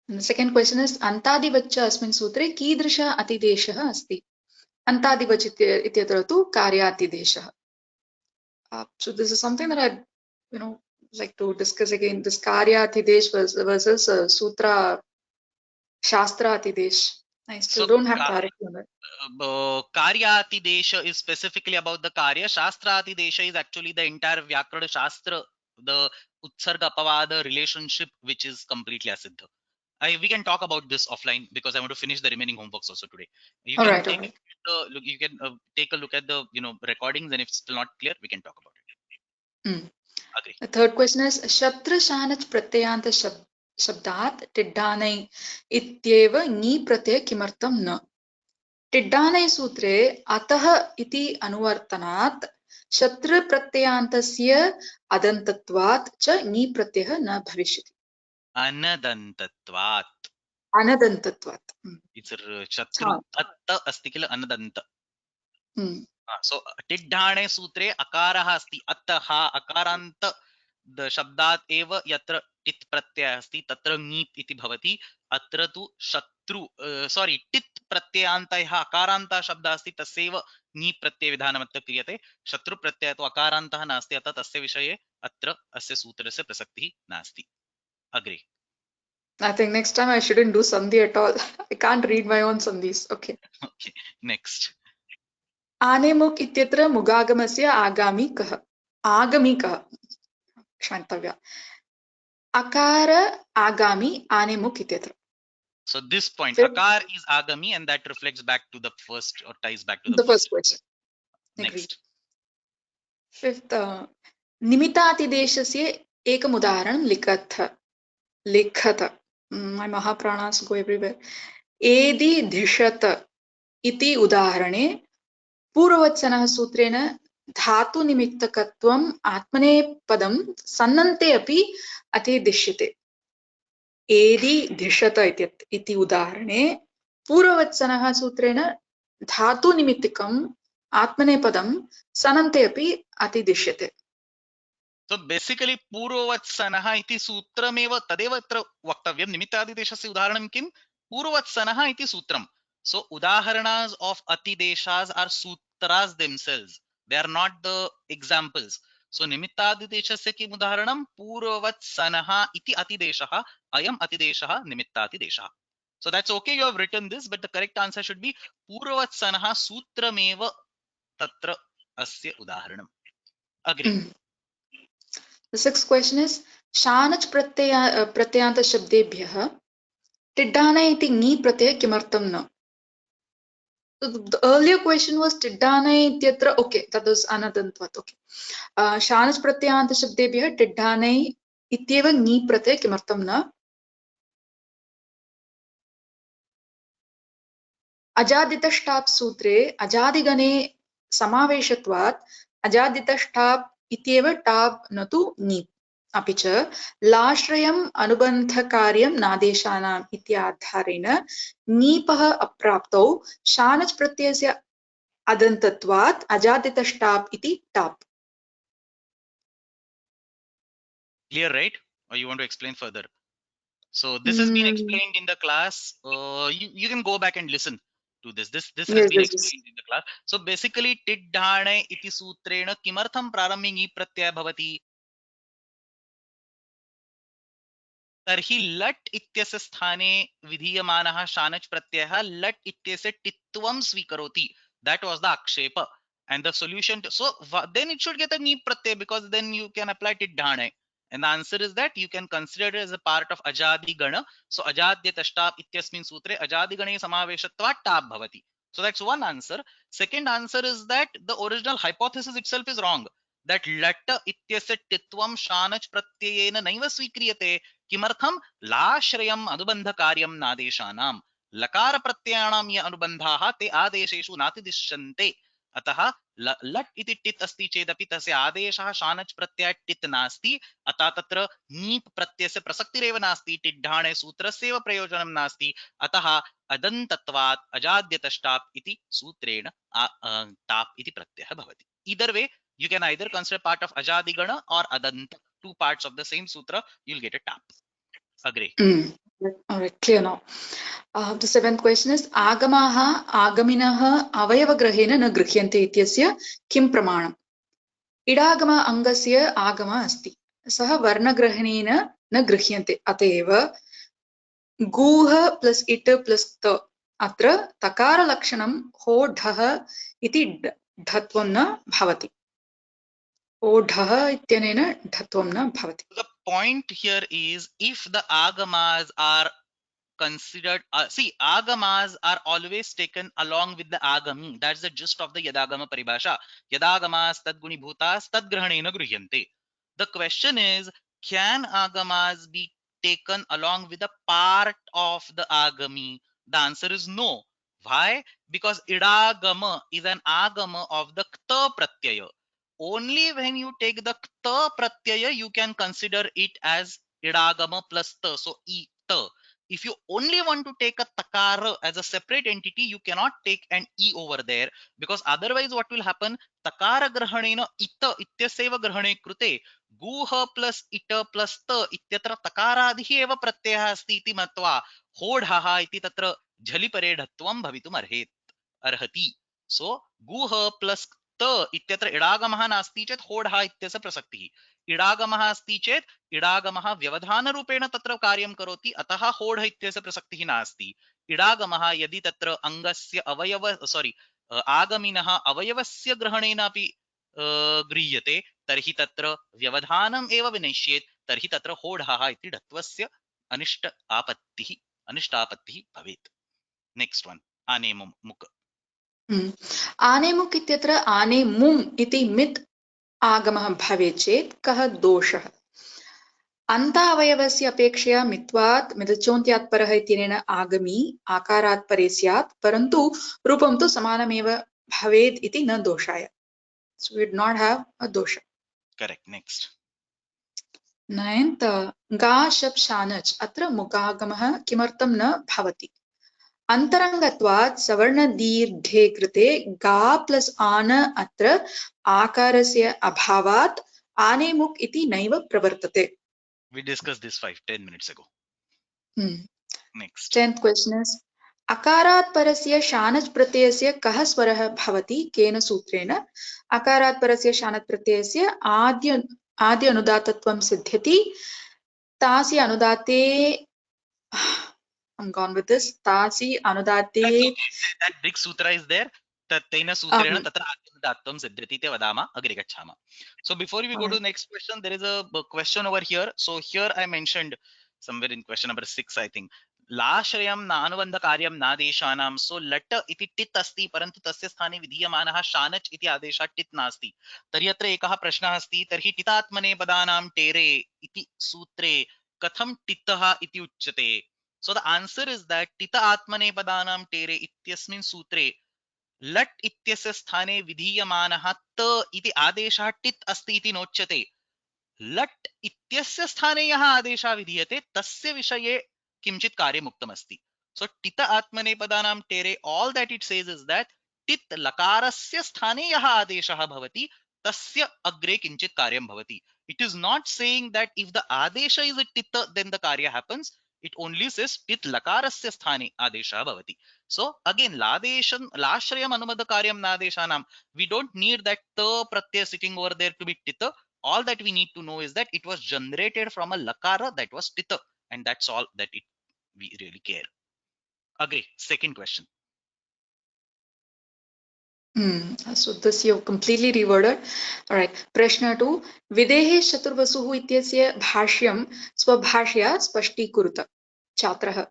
And the second question is Antadivaccha अस्मिन् सूत्रे कीदृश अतिदेशः अस्ति? Antadivach इत्यत्र तु कार्यातिदेशः. So this is something that I, like to discuss again. This karyaatidesh versus sutra shastra atidesh. I still don't have clarity on that. Karyatidesha is specifically about the Karya. Shastraatidesha is actually the entire Vyakarana Shastra, the Utsarga Apavada relationship, which is completely asiddha. We can talk about this offline because I want to finish the remaining homeworks also today. You can take a look at the recordings, and if it's still not clear, we can talk about it. Agree. The third question is Shatra Shanach Pratyanta Shabdat Tiddhanai Ityeva Ni Pratyay Kimartam Na. Tiddhanai Sutre Atah iti Anuvartanat Shatra Pratyantasya Adantatvat cha Ni Pratyah na Bhavishyati. Anadantatvat. Anadantatvat. It's a Shatru Atta asti kila Anadanta. So Tiddhane Sutre Akaraha asti Attaha Akaranta the Shabdat eva yatra tit pratyaya asti tatra nit iti bhavati atra tu shatru tit pratyayantayah akaranta shabda asti tasyeva ni pratyay vidhanamatta kriyate shatru pratyaya tu akarantah nasti अतः tasya विषये अत्र अस्य सूत्रस्य प्रसक्तिः नास्ति. Agree? I think next time I shouldn't do sandhi at all. I can't read my own sandhis. Okay. Okay. Next. आनेमुक् इत्यत्र मुगागमस्य आगामी कः? आगमी कः? क्षन्तव्य. अकार आगामी आनेमुक् इत्यत्र. So this point, akar is agami, and that reflects back to the first, or ties back to the first question. Next. Fifth, निमित्तातिदेशस्य एकम् उदाहरणं लिखत. My Mahapranas go everywhere. एदि धिषत इति उदाहरणे पूर्ववत्सनः सूत्रेण धातु निमित्तकत्वम् आत्मनेपदं सन्नन्ते अपि अतिदिश्यते. एदि धिषत इति उदाहरणे पूर्ववत्सनः सूत्रेण धातु निमित्तकम् आत्मनेपदं सनन्ते अपि अतिदिश्यते. So basically पूर्ववत्सनः इति सूत्रमेव तदेव अत्र वक्तव्यं. निमित्तादिदेशस्य उदाहरणं किं? पूर्ववत्सनः इति सूत्रं. So udaharnas of atideshas are sutras themselves. They are not the examples. So nimittadideshasya kim udaharanam purvavatsanah iti atideshah ayam atideshah nimittadideshah. So that's okay, you have written this, but the correct answer should be purvavatsanah sutrameva tatra asya udaharanam. Agree. The sixth question is Shanach pratyanta shabdebhyah Tiddhana iti ni pratyaya kimartam na. So the earlier question was Tiddhana ityatra. Okay, that was anadantvat. Okay. Shanach pratyanta shabdebhyah Tiddhana ityeva ni pratyaya kimartam na. Ajaditashtab sutre ajadigane samaveshatvat ajaditashtab ityeva tab natu ni. अपि च लाश्रयम् अनुबन्धकार्यं नादेशानाम् इत्याधारेण नीपः अप्राप्तौ शानच् प्रत्ययस्य अदन्तत्वात् अजादितश्टाप् इति top. Clear, right? Or you want to explain further? So this has been explained in the class. You can go back and listen to this. This has been explained in the class. So basically, tiddhane iti sutrena kimartham prarambhi ni pratyaya bhavati. तर्हि लट् इत्यस्य स्थाने विधीयमानः शानच् प्रत्ययः लट् इत्यस्य टित्वं स्वीकरोति. That was the akshepa and the solution. So then it should get a ni pratyay, because then you can apply tiddhane. And the answer is that you can consider it as a part of ajadi gana. So ajadya tashtap ityasmin sutre ajadi gane samaveshatvat tap bhavati. So that's one answer. Second answer is that the original hypothesis itself is wrong. That lat ityasya titvam shanach pratyayena naiva swikriyate. Kimartham? Lashrayam anubandha karyam nadeshanam. लकार प्रत्ययाणाम ये अनुबंधाः ते आदेशेषु नातिदिश्यन्ते. अतः लट् इति टित् अस्ति चेदपि तस्य आदेशः शानच् प्रत्ययात् टित् नास्ति. अतः तत्र नीप् प्रत्ययस्य प्रसक्तिरेव नास्ति. टिड्ढाणे सूत्रस्यैव प्रयोजनं नास्ति. अतः अदन्तत्वात् अजाद्यतश्टाप् इति सूत्रेण टाप् इति प्रत्ययः भवति. Either way, you can either consider part of ajadigana or adanta, two parts of the same sutra, you'll get a tap. Agree. All right, clear now. The seventh question is agamaha agaminaha avayavagrahena na grihyante ityasya kim pramanam? Idagama angasya agama asti. Saha varnagrahanena na grihyante. Ateva guha plus ita plus ta. Atra takara lakshanam ho dhaha iti dhatvam na bhavati. O dhaha ityanena dhatvam na bhavati. The point here is if the agamas are considered, see, agamas are always taken along with the agami. That's the gist of the yadagama paribhasha. Yadagamas tadguni bhutas tadgrahanena gruhyante. The question is, can agamas be taken along with a part of the agami? The answer is no. Why? Because idagama is an agama of the kta pratyaya. Only when you take the kta pratyaya, you can consider it as idagama plus ta. So ta. If you only want to take a takara as a separate entity, you cannot take an e over there, because otherwise what will happen? Takara grahanena ita ityaseva grahane krute guha plus ita plus ta ityatra takaradhi eva pratyayah asti iti matva hodhaha iti tatra jhalipare dhatvam bhavitum arhati. So guha plus ta ityatra idagamah nasti chet hodha ityasa prasaktihi. इडागमः अस्ति चेत् इडागमः व्यवधानरूपेण तत्र कार्यं करोति, अतः होढ इत्यस्य प्रसक्तिः नास्ति. इडागमः यदि तत्र अङ्गस्य आगमिनः अवयवस्य ग्रहणेनापि गृह्यते तर्हि तत्र व्यवधानम् एव विनश्येत्, तर्हि तत्र होढः इति ढत्वस्य अनिष्टापत्तिः भवेत्. Next one आनेमुम् मुक्. आनेमुक् इत्यत्र आनेमुम् इति मित् आगमः भवेत् चेत् कः दोषः? अन्तावयवस्य अपेक्षया मित्वात् मिदचोन्त्यात् परः इत्यनेन आगमी आकारात् परे स्यात्, परन्तु रूपं तु समानमेव भवेत् इति न दोषाय. So we did not have a dosha. Correct. Next. Ninth, ga shab shanach atra mugagamah kimartam na bhavati. अंतरंगत्वात् सवर्ण दीर्घे कृते गा प्लस आन अत्र आकारस्य अभावात् आनेमुक् इति नैव प्रवर्तते. We discussed this 5-10 minutes ago. Next. 10th question is अकारात् परस्य शानच् प्रत्ययस्य कः स्वरः भवति केन सूत्रेण? अकारात् परस्य शानच् प्रत्ययस्य आद्य अनुदातत्वं सिद्ध्यति. तासि अनुदाते I'm gone with this. Tasi anudate. Okay. That big sutra is there. Tattena sutrena tatra anudatvam siddhyati te vadama. Agre gachhama. So before we go to the next question, there is a question over here. So here I mentioned somewhere in question number 6, I think. Lashrayam na anubandha karyam nadeshanam. So latta iti tit asti parantu tasya sthane vidhiyamanaha shanach iti adesha tit nasti. Tarhi atra ekah prashnah asti. Tarhi titatmane padanam tere iti sutre katham titaha iti uchyate. So the answer is that tita atmane padanam tere ityasmin sutre lat ityasya sthane vidhiyamanaha ta iti adeshah tit asti iti nochyate. Lat ityasya sthane yaha adeshah vidhiyate tasya vishaye kimchit karyam uktam asti. So tita atmane padanam tere, all that it says is that tit lakarasya sthane yaha adeshah bhavati tasya agre kinchit karyam bhavati. It is not saying that if the adesha is a tita then the karya happens. It only says tit lakarasya sthane adesha bhavati. So again, lashrayam anumada karyam nadeshanam. We don't need that ta pratyaya sitting over there to be tita. All that we need to know is that it was generated from a lakara that was tita, and that's all that we really care. Agree. Second question. So this you completely reworded. All right. Prashna 2. Videhe Shaturvasuhu ityasya bhashyam swabhashya spashti kuruta. छात्रः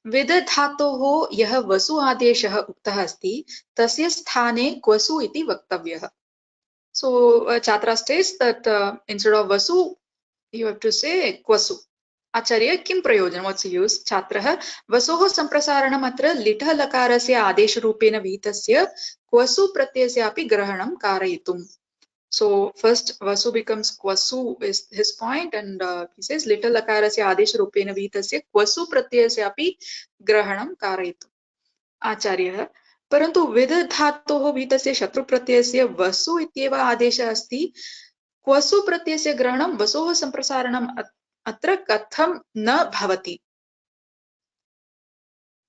with धातोः यः वसु आदेशः उक्तः अस्ति तस्य स्थाने क्वसु इति वक्तव्यः. So Chatra states that instead of Vasu, you have to say Kwasu. Acharya kim prayojan? What's the use? Chatrah Vasoho samprasaranam atra litha lakarasya adesharupena vihitasya Kwasu pratyasya api grahanam karayitum. So first Vasu becomes Kwasu is his point, and he says litha lakarasya adesharupena vihitasya Kwasu pratyasya api grahanam karayitum. आचार्यः परन्तु with धातोः विहितस्य शत्रु प्रत्ययस्य वसु इत्येव आदेशः अस्ति. क्वसु प्रत्ययस्य ग्रहणं वसोः सम्प्रसारणम् अत्र कथं न भवति?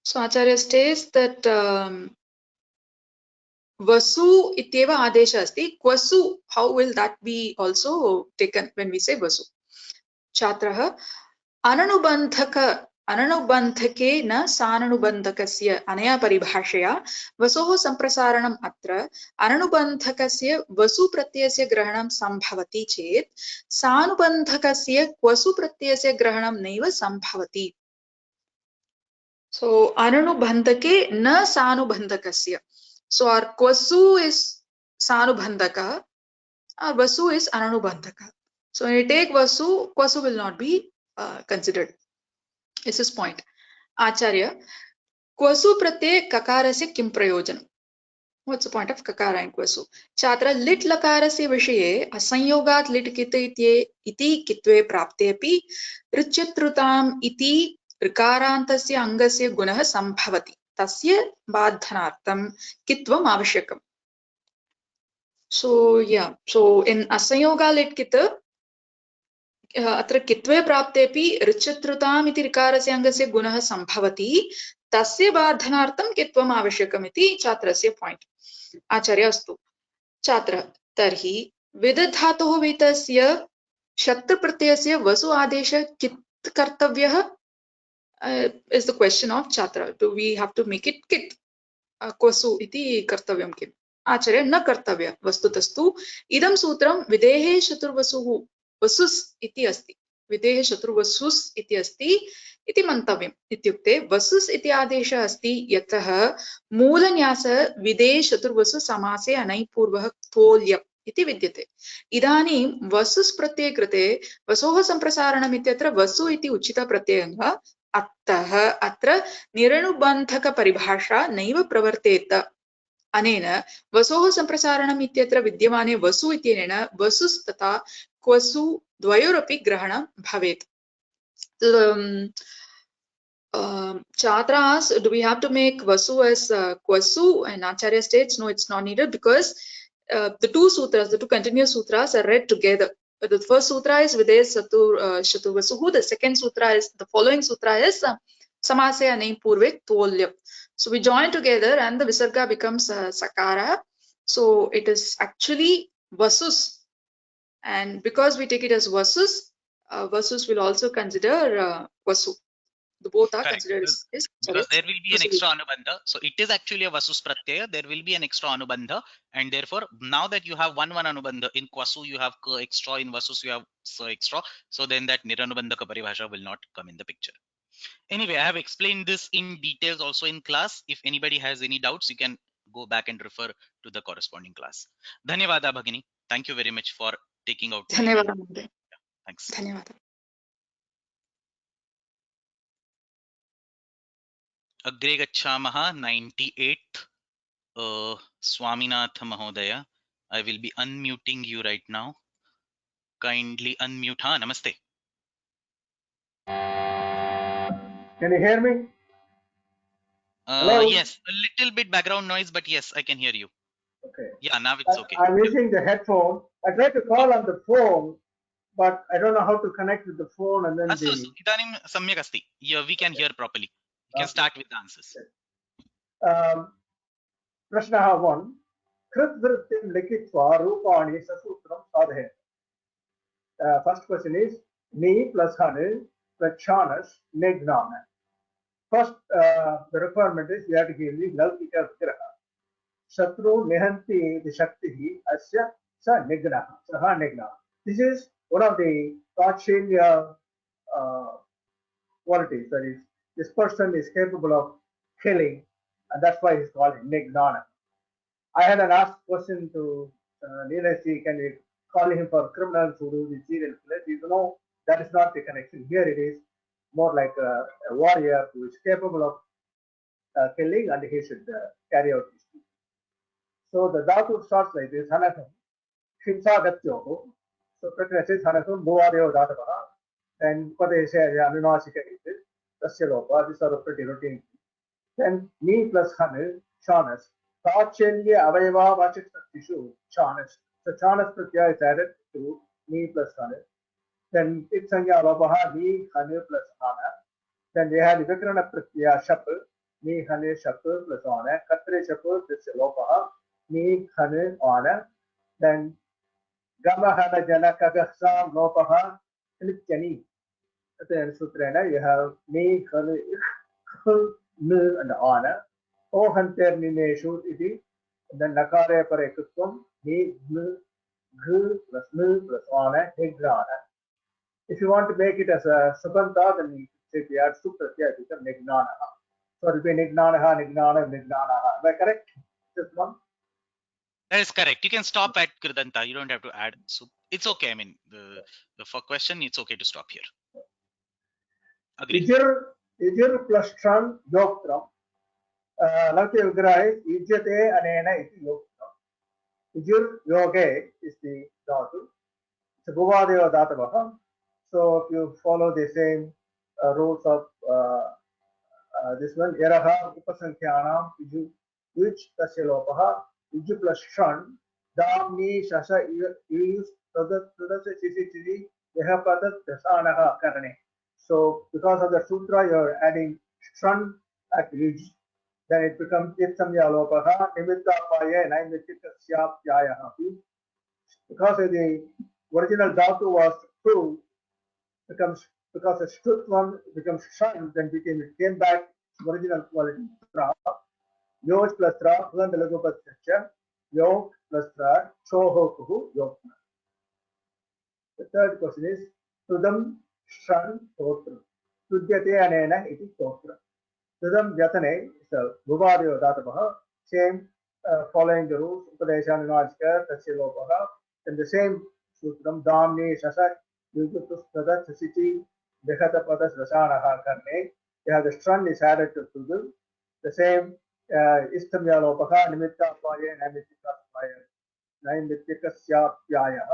So Acharya states that vasu ityeva adesha asti. Kwasu, how will that be also taken when we say vasu? Chatraha ananubandhaka अननुबन्धके न साननुबन्धकस्य अनया परिभाषया वसोः सम्प्रसारणम् अत्र अननुबन्धकस्य वसु प्रत्ययस्य ग्रहणं सम्भवति चेत् सानुबन्धकस्य क्वसु प्रत्ययस्य ग्रहणं नैव सम्भवति. So ananubandhake न सानुबन्धकस्य. So our क्वसु is sanubandhaka, our vasu is ananubandhaka. So when you take vasu, क्वसु will not be considered. Is his point. Acharya, क्वसु प्रत्यय ककारस्य किं प्रयोजनम्? What's the point of kakara and क्वसु? छात्र लिट् लकारस्य विषये असंयोगात् लिट् कित् इति कित्वे प्राप्ते अपि ऋच्यत्रुताम् इति ऋकारान्तस्य अङ्गस्य गुणः सम्भवति. तस्य बाधनार्थं कित्वम् आवश्यकम्. So in असंयोगा लिट् कित् अत्र कित्वे प्राप्तेपि ऋच्यत्रुताम् इति ऋकारस्य अङ्गस्य गुणः सम्भवति. तस्य बाधनार्थं कित्वम् आवश्यकम् इति छात्रस्य पॉइंट. आचार्य अस्तु. छात्र तर्हि विद धातोः विहितस्य शत्रु प्रत्ययस्य वसु आदेश कित् कर्तव्यः is the question of Chatra. Do we have to make it kit? क्वसु इति कर्तव्यं किम्? आचार्य न कर्तव्य. वस्तुतस्तु इदं सूत्रं विधेः चतुर्वसुः वसुस् इति अस्ति. विधेः चतुर्वसुस् इति अस्ति इति मन्तव्यम्. इत्युक्ते वसुस् इति आदेशः अस्ति यतः मूलन्यासः विधेः चतुर्वसु समासे अनैपूर्वः तोल्यम् इति विद्यते. इदानीं वसुस् प्रत्यये कृते वसोः सम्प्रसारणम् इत्यत्र वसु इति उचितः प्रत्ययः. अतः अत्र निरनुबन्धक परिभाषा नैव प्रवर्तेत. अनेन वसोः सम्प्रसारणम् इत्यत्र विद्यमाने वसु इत्यनेन वसुस् तथा क्वसु द्वयोरपि ग्रहणं भवेत्. Chatra asks, do we have to make vasu as kwasu? And Acharya states, no, it's not needed because the two sutras, the two continuous sutras are read together. But the first sutra is Videsh Shatur Vasuhu. The second sutra is, the following sutra is Samase Anei Purve Tolya. So we join together and the Visarga becomes Sakara. So it is actually Vasus. And because we take it as Vasus, Vasus will also consider Vasu. The both are Correct. considered because there will be an extra anubandha. So it is actually a vasus pratyaya. There will be an extra anubandha, and therefore now that you have one anubandha in kwasu, you have ka extra, in vasus you have sa extra. So then that niranubandhaka paribhasha will not come in the picture. Anyway, I have explained this in details also in class. If anybody has any doubts, you can go back and refer to the corresponding class. Dhanyavada Bhagini. Thank you very much for taking out time. Dhanyavada Mahoday. Thanks. Dhanyavada. Agre gacchamaha 98th Swaminath Mahodaya. I will be unmuting you right now. Kindly unmute. Ha, namaste. Can you hear me? Hello? Yes, a little bit background noise, but yes, I can hear you. Okay. Yeah, now it's okay. I'm using the headphone. I tried to call on the phone, but I don't know how to connect with the phone and then Astu, idanim samyak asti. Yeah, we can hear properly. You can start with the answers. प्रश्नः 1 कृद्वृत्तिं लिखित्वा रूपाणि ससूत्रं साधयेत्. First question is ni plus hanu plus chanas nignana. First, the requirement is you have to give me laukika vigraha. Shatru nihanti the shakti asya sa nignaha. Saha nignaha. This is one of the Kaushilya qualities, that is, this person is capable of killing, and that's why he's called Nignana. I had an asked question to Neeraj, can we call him for criminals who do the serial killers? You know, that is not the connection. Here it is more like a warrior who is capable of killing, and he should carry out his duty. So the dhatu starts like this, Hanakam, Himsagatyoho. So Prakriti says, Hanakam, Bhuvadev Dhatavaha, and Padesha Anunasika is it, Tasya these are pretty routine. Then me plus Hanu, Shanas, Tachelya Avayava Vachik Tishu, Shanas. So Shanas Pratyaya is added to me plus Hanu. Then Itsanya Vabaha, me, Hanu plus Hana. Then we have Vikrana Pratyaya Shapul, me, Hanu, Shapul plus Hana. Katre Shapul, this is Lopaha, me, Hanu, Hana. Then Gamahana Janaka Gaksam, Lopaha, Nityani. Then Sutrana, you have me, Hanu, Nu and Ana. O Hunter Nimeshu iti, then Nakare Parekutvam, Ni, Nu, Gu plus Nu plus Ana, Nigrana. If you want to make it as a Subanta, then you say we add Supratya, it becomes Nignana. So it will be Nignanaha, Nignana, Nignanaha. Am I correct? Just one. That is correct. You can stop at Kridanta. You don't have to add. So it's okay. I mean, for question, it's okay to stop here. Agree. Ijir plus Tran, Yoktram. Lakya Vigraha is Ijate Anena iti Yoktram. Ijir Yoge is the dhatu. It's a Bhuvadeva Dhatavaha. So if you follow the same rules of this one, Yaraha Upasankhyanam, Iju, which Tasya Lopaha, Iju plus Shan, Damni Shasha Yus Tadasa Chichi, Yahapadat Dasanaha Karane. So because of the sutra, you're adding Shan at Yuj. Then it becomes Itsamya Lopaha, Nimitta Paya, Naimitika Syap Yayaha. Because the original dhatu was true, becomes because the strut one becomes shan, then it came back to original quality. Tra, yoj plus tra, the lagopat yog plus tra, choho kuhu, yog. The third question is Sudam Shan Totra. Sudyate Anena iti Totra. Sudam Yatane is a Bhuvadeva Dhatavaha, same following the rules, Upadesha Nunajka, Tasya Lopaha, and the same Sutram Damni Shasak, Yugutus Tada Sasichi, Dehata Padas Rasanaha Karne. They have the strand is added to Sudam. The same Istamya Lopaha, Nimitta Paya, Namitika Paya, Naimitika Syapyaya.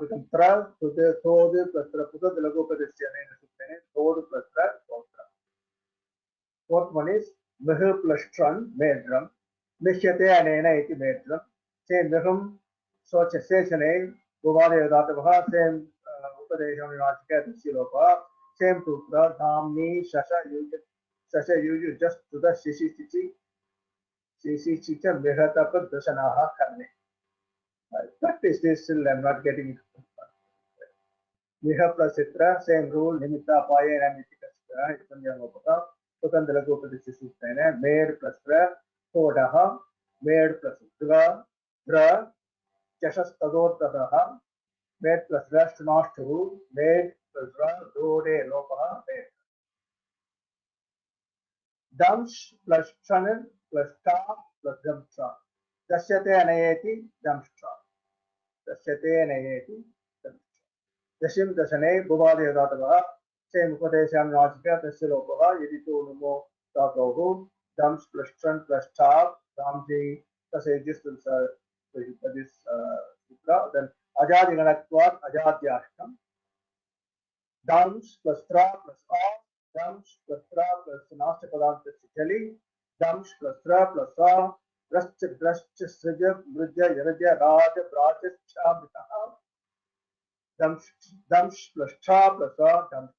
Become tra, so the thod plus tra, puta the lagopadesya, thod plus tra, totra. Fourth one is Mehu plus Tran, Medram. Mishyate Anena iti Medram. Same Mehum, so Chesane, Bhuvadeva Dhatavaha, same Upadesha Nunajika, Silopa, same Tutra, Dhamni, Shasha Yuju, just to the Shishi Chicha, Mehatapa, Dasanaha Karne. Practice this still, I'm not getting it. Miha plus Citra, same rule, Nimitta Paya and Nimitika, it's on your Lopaka. Sukandala Gopadisi Sustana, Maid plus Tra, Kodaha, Maid plus Dra, Dra, Chashas Tador Tadaha, Maid plus Rest not to, Maid plus Dra, Dode Lopaha, Maid. Damsh plus Channel plus Ta plus Damstra. Dasyate Anayati, Damstra. Dasyate Anayati, Damstra. Dashim Dasane, Bhuvadeva Dhatavaha, same Upadesha Nunajika, Tasya Lopaha, Yeditu Numo Dhatohu, Dams plus Tran plus Tab, Damji, Tasajis this sutra. Then Ajadi Ganatvat, Ajadyashtam. Dams plus Tra plus A, Dams plus Tra plus Nashtapadam Chali, Dams plus Tra plus A, Drascha Srija, Mridja, Yaraja, Raja, Braja, Chabitaha. Dams plus Tra plus A, Dams.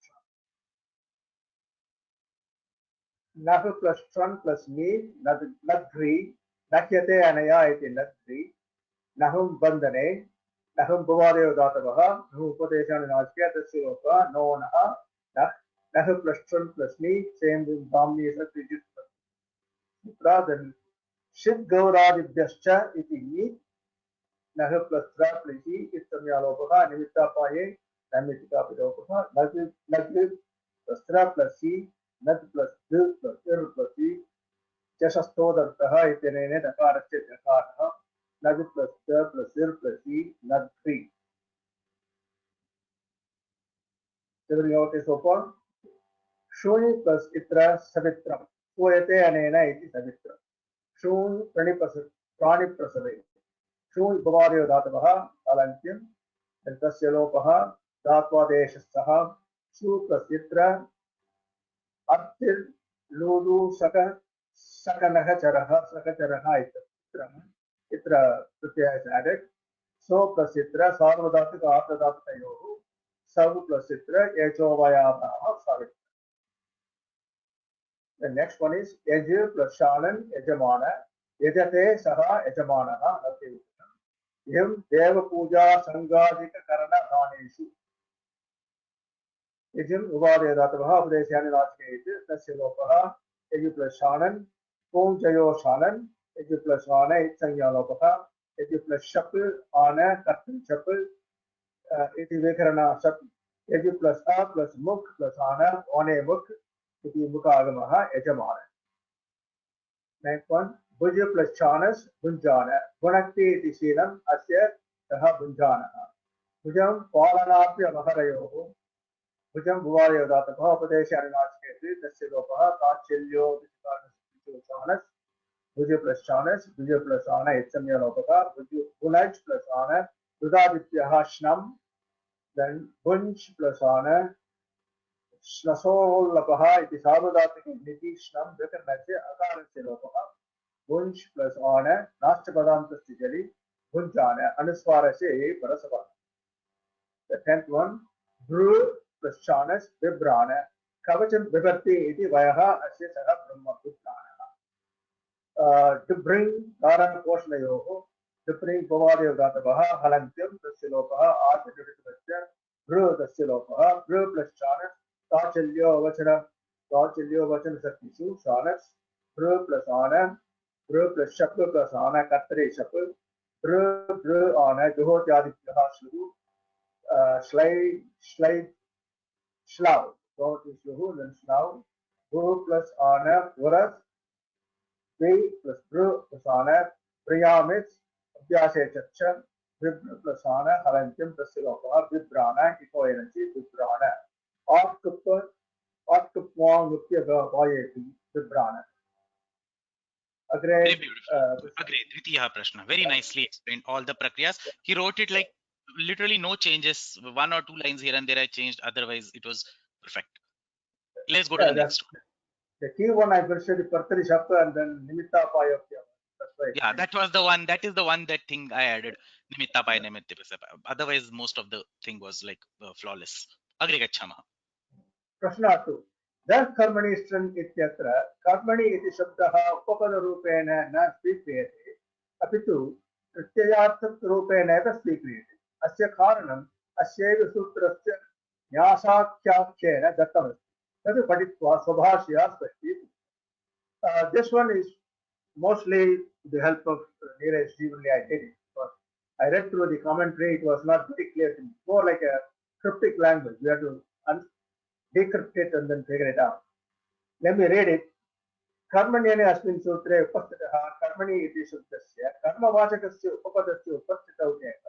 Nahu plus Tran plus Me, Nadri, Nakyate Anaya iti Nadri, Nahum Bandane, Nahum Bhuvadeva Dhatavaha, Nahu Upadesha Nunajika, Tasya No Naha, Nahu plus Tran plus Me, same with Damni is a Trijit Sutra, then Shiv Gauradibhyascha iti Me, Nahu plus Tra plus E, Ittamya Lopaha, Nimitta Paye, Namitika Pidopaha, Nagri plus tra plus si, nad plus d plus ir plus i, चषस्थोदर्थः इत्यनेन दकारस्य दकारः नद् plus च plus इर plus ई नद् 3. Did you notice so far? शून्य प्लस इत्र सवित्रम सूयते अनेन इति सवित्रम. शून्य प्राणिप्रसवे शून्य भवादयो धातवः अलन्त्यं तस्य लोपः धात्वादेशस्थः शू प्लस इत्र अर्थिर् लूदु सकनः चरः सकचरः इत्र प्रत्यय is added. So plus itra सार्वधातुक आर्धधातुकयोः सव plus itra एचोवयाभावः savitra. The next one is yaj plus shanan yajamana yajate saha yajamanah atyutam. Yam deva puja sangadika karana dhaneshu. Yajam uvadaya dhatavah upadesyani rachkayit tasya lopah yaj plus shanan punjayo shanan yaj plus ana itsanya lopah यदि plus शप आना कर्तन शप इति विकरण शप यदि plus आ plus मुख plus आना ओने मुख इति मुख आगमः यजमान. नेक्स्ट वन भुज प्लस चानस भुंजान गुणक्ति इति शीलम् अस्य सः भुंजानः. भुजं पालनाप्य महरयोः भुजं भुवायो धातवः उपदेशानुनासिके तस्य लोपः ताच्छल्यो चानस भुज प्लस चानस भुज प्लस आना इत्समय लोपः भुज गुणज प्लस आना दुदादित्यः श्नम then भुंज प्लस आना श्नसोल्लपः इति सार्वधातुके निति श्नम विकरणस्य अकारस्य लोपः भुंज प्लस आना नाष्टपदान्तस्य जलि भुंजान अनुस्वारस्य परसपः. The 10th one भ्रू प्लस चानस विभ्राण कवचं विभक्ति इति वयः अस्य सः ब्रह्मपुत्राणः. To bring Dharana Koshnayoho, to bring Bhavadyo Dhatavah, Halantyam, Tasya Arthadivitavasya, Bru Tasya Bru plus Chanas, Tachalyo Vachana Saktishu, Chanas, Bru plus Ana, Bru plus Shaplu plus Ana, Katare Shaplu, Bru Ana, Juhotyadipyaha Shlu, Slide, Shlau, so it is Shuhu, then Shlau, Bru plus Ana, Uras, V plus Bru plus Ana, Priyamis, Abhyase Chacha, Vibra plus Ana, Halantyam Tasilopah, Vibrana, Eco Energy, Vibrana. Artupwang Nupya Vayeti, Vibrana. Very Agreed. beautiful. Agreed. Dvitiya Prashna. Very nicely explained all the prakriyas. He wrote it like literally no changes. One or two lines here and there I changed. Otherwise, it was perfect. Let's go to the next one. The key one I mentioned is Partari Shapa and then Nimitta Payapya. That's right. Yeah, that was the one. That is the one that thing I added. Nimitta Pai Nimitta. Otherwise, most of the thing was like flawless. Agri Gachama. Prashna 2. Thus कर्मणि स्ट्रन् इत्यत्र कर्मणि इति शब्दः उपपदरूपेण न स्वीक्रियते अपि तु प्रत्ययार्थरूपेण एव स्वीक्रियते. अस्य कारणम् अस्यैव सूत्रस्य न्यासाख्याख्येन दत्तमस्ति. तद् पठित्वा स्वभाषया स्पष्टीकृतम्. This one is mostly with the help of Neeraj Jeevanli I did it. I read through the commentary, it was not very clear to me. More like a cryptic language. We have to decrypt it and then figure it out. Let me read it. कर्मण्यने अस्मिन् सूत्रे उपस्थितः कर्मणि इति शब्दस्य कर्मवाचकस्य उपपदस्य उपस्थितौ एव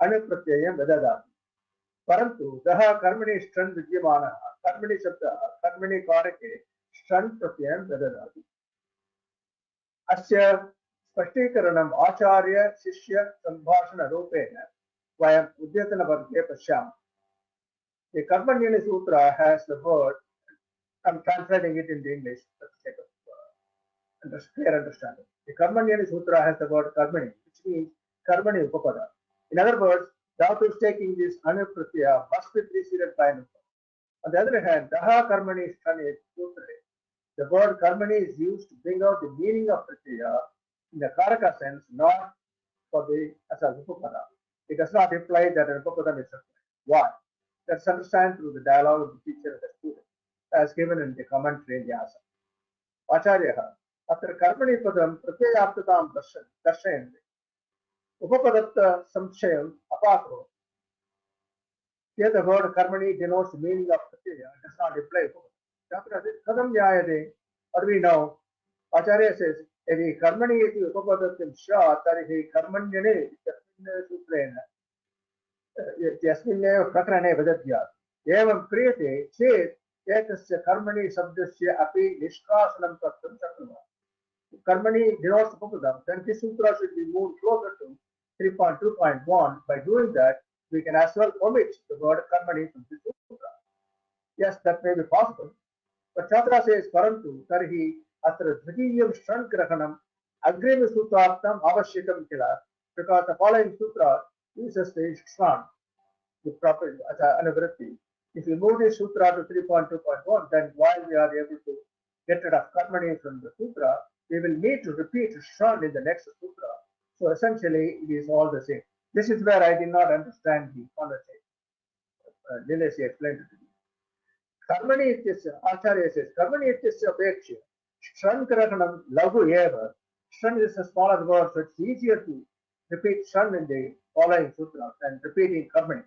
अणुप्रत्ययं ददाति. परन्तु दः कर्मणि स्ट्रन् विद्यमानः कर्मणि शब्दः कर्मणि कारके स्ट्रन् प्रत्ययं ददाति. अस्य स्पष्टीकरणम् आचार्य शिष्य सम्भाषणरूपेण वयम् उद्यतनवर्गे पश्यामः. The Karmanyani Sutra has the word, I'm translating it into English for the sake of clear understanding. The Karmanyani Sutra has the word Karmani, which means Karmani Upapada. In other words, Dhatus taking this Anu Pratyaya must be preceded by an Upapada. On the other hand, Daha Karmani Sthane Sutra, the word Karmani is used to bring out the meaning of Pratyaya in the Karaka sense, not for the as a Upapada. It does not imply that an Upapada is required. Why? Let's understand through the dialogue of the teacher and the student, as given in the commentary in Vyasa. Acharya, after Karmani Padam Pratyayaptatam Darshayante, Upapadatta Samshayam Apakro. Here the word karmani denotes the meaning of pratyaya, does not imply upapata. Chatra says, kadam jayate? What do we know? Acharya says, यदि कर्मणि इति उपपदत्वं स्यात् तर्हि कर्मण्यने इत्यस्मिन् सूत्रेण इत्यस्मिन्नेव प्रकरणे वदत्यात् एवं क्रियते चेत् एतस्य कर्मणि शब्दस्य अपि निष्कासनं कर्तुं शक्नुमः. Karmani denotes upapadam, then this sutra should be moved closer to 3.2.1. By doing that, we can as well omit the word karmani from this sutra. Yes, that may be possible. But Chatra says, Parantu, Tarhi, Atra Dvijiyam Shrangrahanam, Agrima Sutraptam Avashikam Kila, because the following sutra uses the Shran, the proper anavritti. If we move this sutra to 3.2.1, then while we are able to get rid of karmani from the sutra, we will need to repeat Shran in the next sutra. So essentially, it is all the same. This is where I did not understand the conversation. Nilesh explained it to me. Karmani ityasya, Acharya says, Karmani ityasya apekshya, Shran Karakanam Lagu Eva. Shran is a smaller word, so it's easier to repeat Shran in the following sutra than repeating Karmani.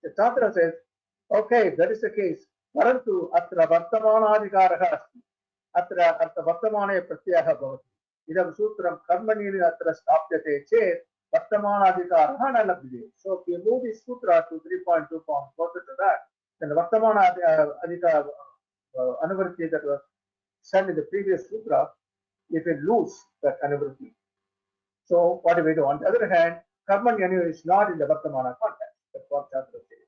The Chatra says, okay, if that is the case, Parantu Atra Vartamanadhikaraha asti. Atra Artha Vartamane Pratyaha Bhavati. Idam Sutram Karmani Atra Stapyate Chet Vartamanadhikaraha na labhyate. So if you move this sutra to 3.2 form, closer to that, then the Vartamana Adhika Anuvritti that was said in the previous sutra, you can lose that Anuvritti. So what do we do? On the other hand, Karmanyanu is not in the Vartamana context. That's what Chatra says.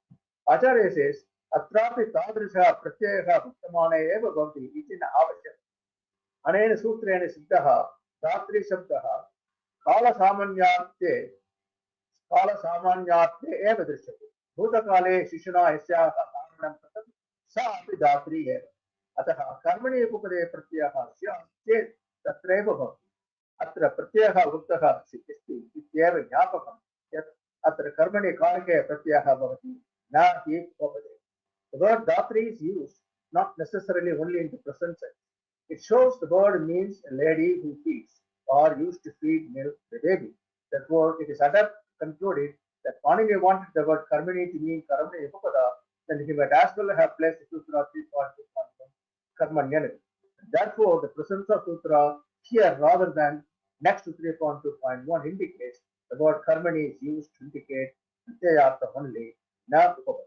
Acharya says, Atrapi Tadrisha Pratyaha Vartamane Eva Bhavati Itina Avashyam. Anena Sutrena Siddhaha Dhatri Shabdaha Kala Samanyate Eva Drishyate. Bhutakale Shishana Yasyaha Karanam Pratam Sa Api Dhatri Eva. Ataha Karmani Upade Pratyaha Syam Chet Tatreva Bhavati. Atra Pratyaha Vruttaha Siddhasti Ityeva Jnapakam Yat Atra Karmani Karake Pratyaha Bhavati Na Hi Upade. The word Dhatri is used not necessarily only in the present sense. It shows the word means a lady who feeds or used to feed milk the baby. Therefore, it is adept concluded that Panini wanted the word Karmani to mean Karmani Upapada, then he might as well have placed the Sutra 3.2 Karmanyanu. Therefore, the presence of Sutra here rather than next to 3.2.1 indicates the word Karmani is used to indicate Pratyayartha only, not Upapada.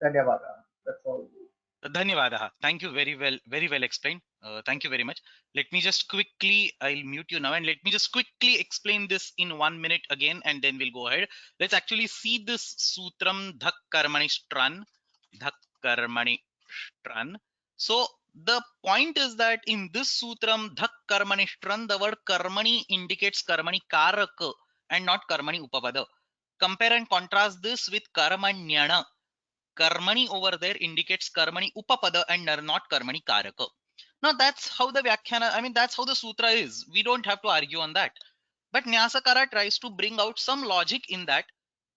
Dhanyavada. That's all. Dhanyavadaha. Thank you, very well explained. Thank you very much. Let me just quickly, I'll mute you now, and let me just quickly explain this in 1 minute again, and then we'll go ahead. Let's actually see this sutram dhak karmani stran. Dhak karmani stran. So the point is that in this sutram dhak karmani stran, the word karmani indicates karmani karaka and not karmani upapada. Compare and contrast this with karmanyana. Karmani over there indicates karmani upapada and not karmani karaka. Now that's how the Vyakhyana, I mean, that's how the sutra is. We don't have to argue on that. But Nyasakara tries to bring out some logic in that.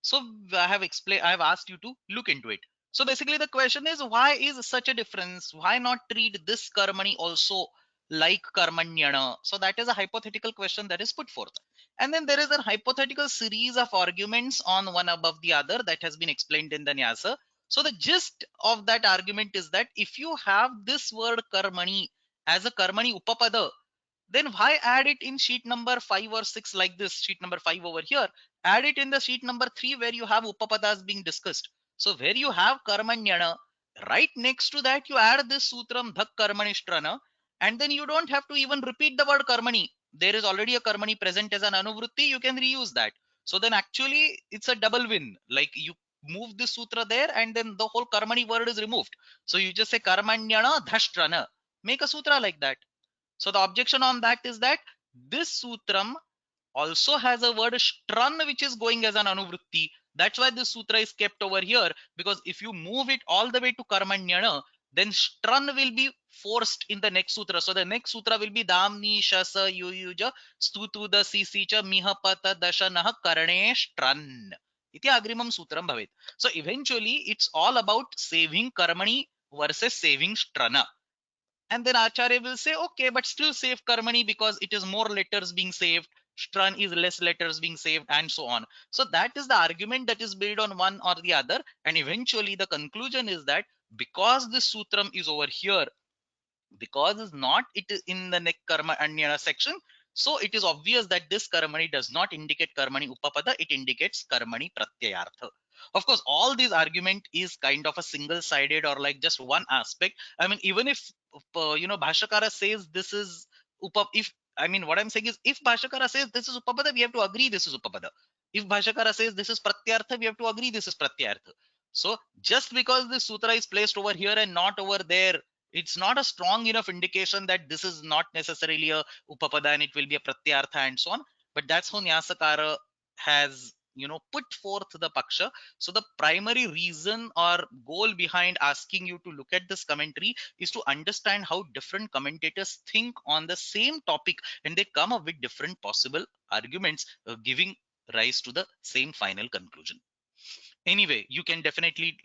So I have asked you to look into it. So basically the question is, why is such a difference? Why not treat this karmani also like karmanyana? So that is a hypothetical question that is put forth. And then there is a hypothetical series of arguments on one above the other that has been explained in the Nyasa. So the gist of that argument is that if you have this word karmani as a karmani upapada, then why add it in sheet number 5 or 6 like this, sheet number 5 over here? Add it in the sheet number 3 where you have upapadas being discussed. So where you have karmanyana, right next to that you add this sutram dhak karmanishtrana, and then you don't have to even repeat the word karmani. There is already a karmani present as an anuvritti, you can reuse that. So then actually it's a double win. Like you move this sutra there and then the whole karmani word is removed. So you just say karmanyana dhashtrana. Make a sutra like that. So the objection on that is that this sutram also has a word stran which is going as an anuvritti. That's why this sutra is kept over here, because if you move it all the way to karmanyana, then stran will be forced in the next sutra. So the next sutra will be damni shasa yuyuja stutu da sisicha mihapata dashanaha karane stran. Iti agrimam sutram bhavet. So eventually it's all about saving karmani versus saving strana. And then Acharya will say, okay, but still save karmani because it is more letters being saved. shtran is less letters being saved, and so on. So that is the argument that is built on one or the other, and eventually the conclusion is that because this sutram is over here, because it's not it is in the next karma anyana section, so it is obvious that this karmani does not indicate karmani upapada, it indicates karmani pratyayartha. Of course, all this argument is kind of a single sided or like just one aspect. I mean, even if Bhashakara says this is if I mean what I'm saying is, if Bhashakara says this is upapada, we have to agree this is upapada. If Bhashakara says this is pratyartha, we have to agree this is pratyartha. So just because this sutra is placed over here and not over there, it's not a strong enough indication that this is not necessarily a upapada and it will be a pratyartha and so on. But that's how Nyasakara has put forth the paksha. So the primary reason or goal behind asking you to look at this commentary is to understand how different commentators think on the same topic, and they come up with different possible arguments, giving rise to the same final conclusion. Anyway, you can definitely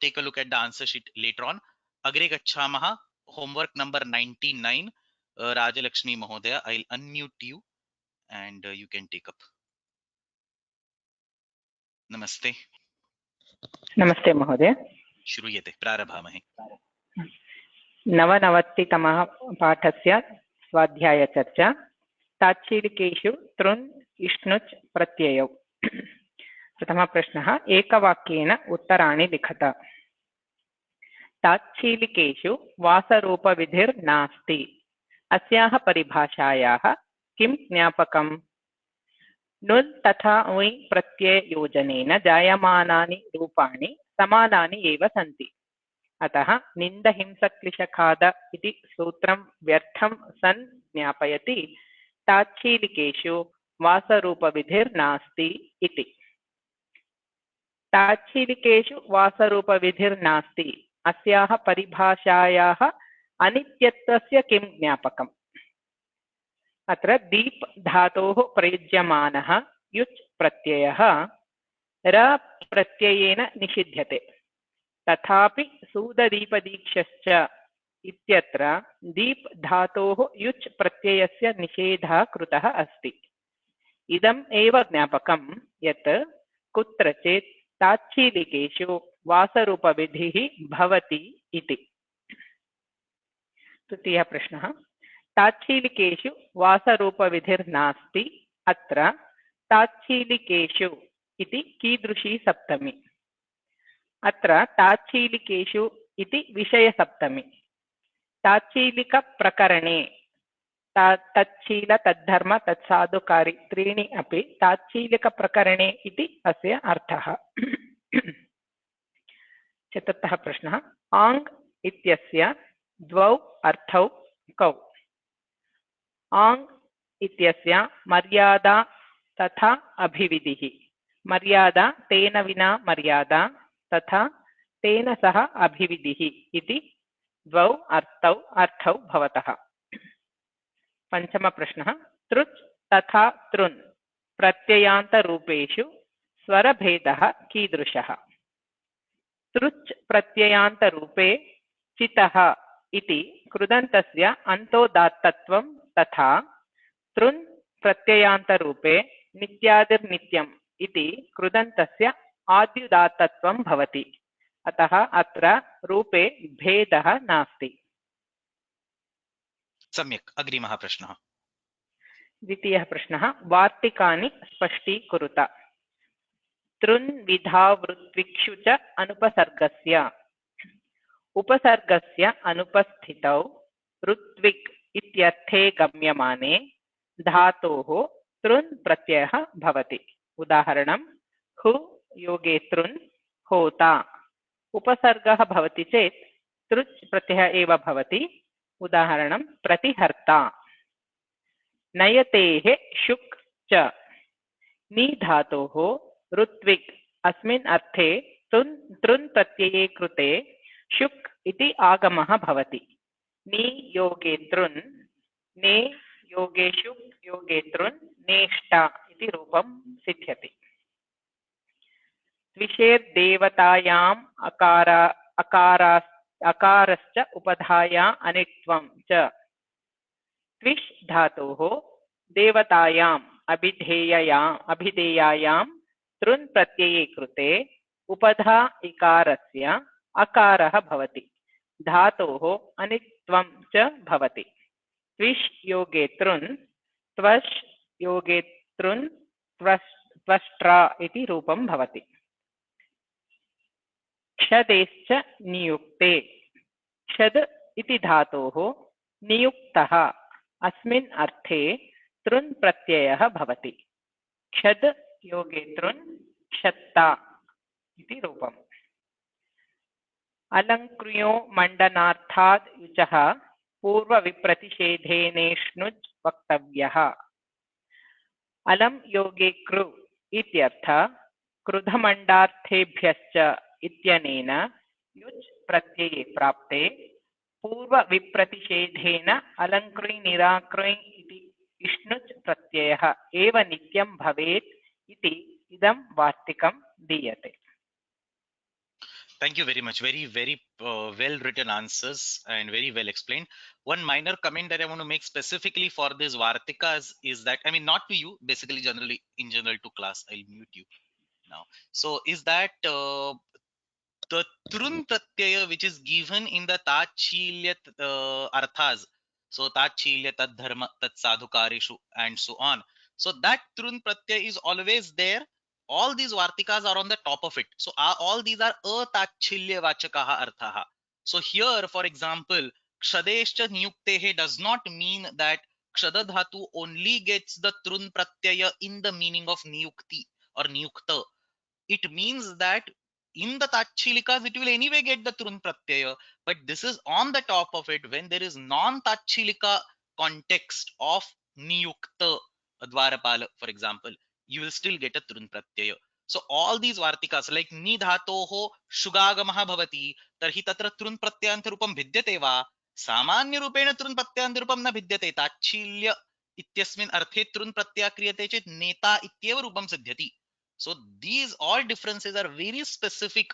take a look at the answer sheet later on. Agre gachhamaha, homework number 99. Rajalakshmi Mahodaya, I'll unmute you and you can take up. Namaste. नमस्ते महोदय. श्रूयते, प्रारभामहे. 99तमः पाठस्य स्वाध्यायचर्चा. ताच्छीलिकेषु तृन् इष्णुच् प्रत्ययौ. प्रथमः प्रश्नः, एकवाक्येन उत्तराणि लिखत. ताच्छीलिकेषु वासरूपविधिर्नास्ति. अस्याः परिभाषायाः किं ज्ञापकम्? नुल् तथा उय् प्रत्यययोजनेन जायमानानि रूपाणि समानानि एव सन्ति. अतः निन्दहिंसक्लिशखाद इति सूत्रं व्यर्थं सन् ज्ञापयति ताच्छीलिकेषु वासरूपविधिर्नास्ति इति. ताच्छीलिकेषु वासरूपविधिर्नास्ति. अस्याः परिभाषायाः अनित्यत्वस्य किं ज्ञापकम्? अत्र दीप् धातोः प्रयुज्यमानः युच् प्रत्ययः र प्रत्ययेन निषिध्यते. तथापि सूददीपदीक्षश्च इत्यत्र दीप् धातोः युच् प्रत्ययस्य निषेधः कृतः अस्ति. इदम् एव ज्ञापकं यत् कुत्रचित् ताच्छीलिकेषु वासरूपविधिः भवति इति. तृतीयः प्रश्नः, ताच्छीलिकेषु वासरूपविधिर्नास्ति. अत्र ताच्छीलिकेषु इति कीदृशी सप्तमी? अत्र ताच्छीलिकेषु इति विषयसप्तमी. ताच्छीलिकप्रकरणे तच्छील तद्धर्म तत्साधुकारि त्रीणि अपि ताच्छीलिकप्रकरणे इति अस्य अर्थः. चतुर्थः प्रश्नः, आङ् इत्यस्य द्वौ अर्थौ कौ? आङ् इत्यस्य मर्यादा तथा अभिविधिः. मर्यादा तेन विना मर्यादा तथा तेन सह अभिविधिः इति द्वौ अर्थौ भवतः. पंचम प्रश्नः, तृच् तथा तृन् प्रत्ययान्तरूपेषु स्वरभेदः कीदृशः? तृच् प्रत्ययान्तरूपे चितः इति कृदन्तस्य अन्तोदात्तत्वं तथा तृन् प्रत्ययान्तरूपे नित्यादिर्नित्यम् इति कृदन्तस्य आद्युदात्तत्वं भवति. अतः अत्र रूपे भेदः नास्ति. सम्यक्. अग्रिमः प्रश्नः. द्वितीयः प्रश्नः, वार्तिकानि स्पष्टीकुरुत. तृन् विधावृत्विक्षु च अनुपसर्गस्य. उपसर्गस्य अनुपस्थितौ ऋत्विक् इत्यर्थे गम्यमाने धातोः तृन् प्रत्ययः भवति. उदाहरणं हु योगे तृन् होता. उपसर्गः भवति चेत् तृच् प्रत्ययः एव भवति. उदाहरणं प्रतिहर्ता. नयतेः शुक् च. नी धातोः ऋत्विक् अस्मिन् अर्थे तृन् प्रत्यये कृते शुक् इति आगमः भवति. नी योगे तृन्, ने योगे शुक् योगे तृन् नेष्टा इति रूपं सिद्ध्यति. द्विषेर्देवतायाम् अकारश्च उपधाया अनित्वं च. त्विष् धातोः देवतायाम् अभिधेयायां तृन् प्रत्यये कृते उपधा इकारस्य अकारः भवति। धातोः अनित्वं च भवति। त्विष् योगे तृन्, त्वष् योगे तृन्, त्वष्ट्रा इति रूपं भवति। क्षदेश्च नियुक्ते, क्षद इति धातोः नियुक्तः अस्मिन् अर्थे तृन् प्रत्ययः भवति। क्षद योगे तृन्, क्षत्ता इति रूपम्। अलङ्कृयो मण्डनार्थाद् युचः पूर्वविप्रतिषेधेनेष्णुज् वक्तव्यः। अलं योगे कृ इत्यर्थ क्रुधमण्डार्थेभ्यश्च इत्यनेन युज् प्रत्यये प्राप्ते पूर्वविप्रतिषेधेन अलङ्कृञ् निराकृञ् इति इष्णुज् प्रत्ययः एव नित्यं भवेत् इति इदं वार्तिकं दीयते। Thank you very much. Very well written answers and very well explained. One minor comment that I want to make specifically for this Vartikas is that, I mean, not to you, basically generally in general to class. I'll mute you now. So is that the Trun Pratyaya which is given in the Tachilya Arthas, so Tachilya, Tad Dharma, Tad Sadhukarishu and so on. So that Trun Pratyaya is always there. All these Vartikas are on the top of it. So all these are Atachilya Vachakaha Arthaha. So here, for example, Kshadeshcha Niyuktehe does not mean that Kshada Dhatu only gets the Trun Pratyaya in the meaning of Niyukti or Niyukta. It means that in the Tachilikas, it will anyway get the Trun Pratyaya, but this is on the top of it when there is non-Tachilika context of Niyukta Dwarapala, for example, you will still get a Trun Pratyaya. So all these Vartikas like Ni Dhatoho Shugagamaha Bhavati, Tarhi Tatra Trun Pratyantarupam Bhidyate Va, Samanya Rupena Trun Pratyantarupam Na Bhidyate, Tachilya Ityasmin Arthe Trun Pratyaya Kriyate Chet Neta Ityeva Rupam Siddhyati. So these all differences are very specific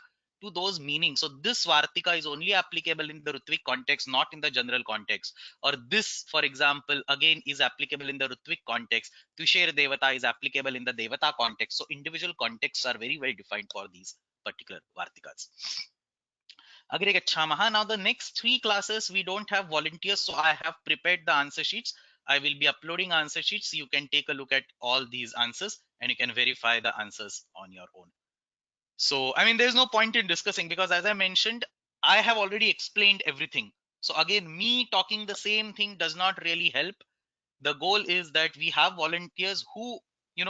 to those meanings. So this Vartika is only applicable in the Rutvik context, not in the general context. Or this, for example, again is applicable in the Rutvik context. Tushar Devata is applicable in the Devata context. So individual contexts are very well defined for these particular Vartikas. Agre gachhamaha. Now the next 3 classes we don't have volunteers, so I have prepared the answer sheets. I will be uploading answer sheets. You can take a look at all these answers and you can verify the answers on your own. So, I mean, there's no point in discussing because as I mentioned, I have already explained everything. So again, me talking the same thing does not really help. The goal is that we have volunteers who,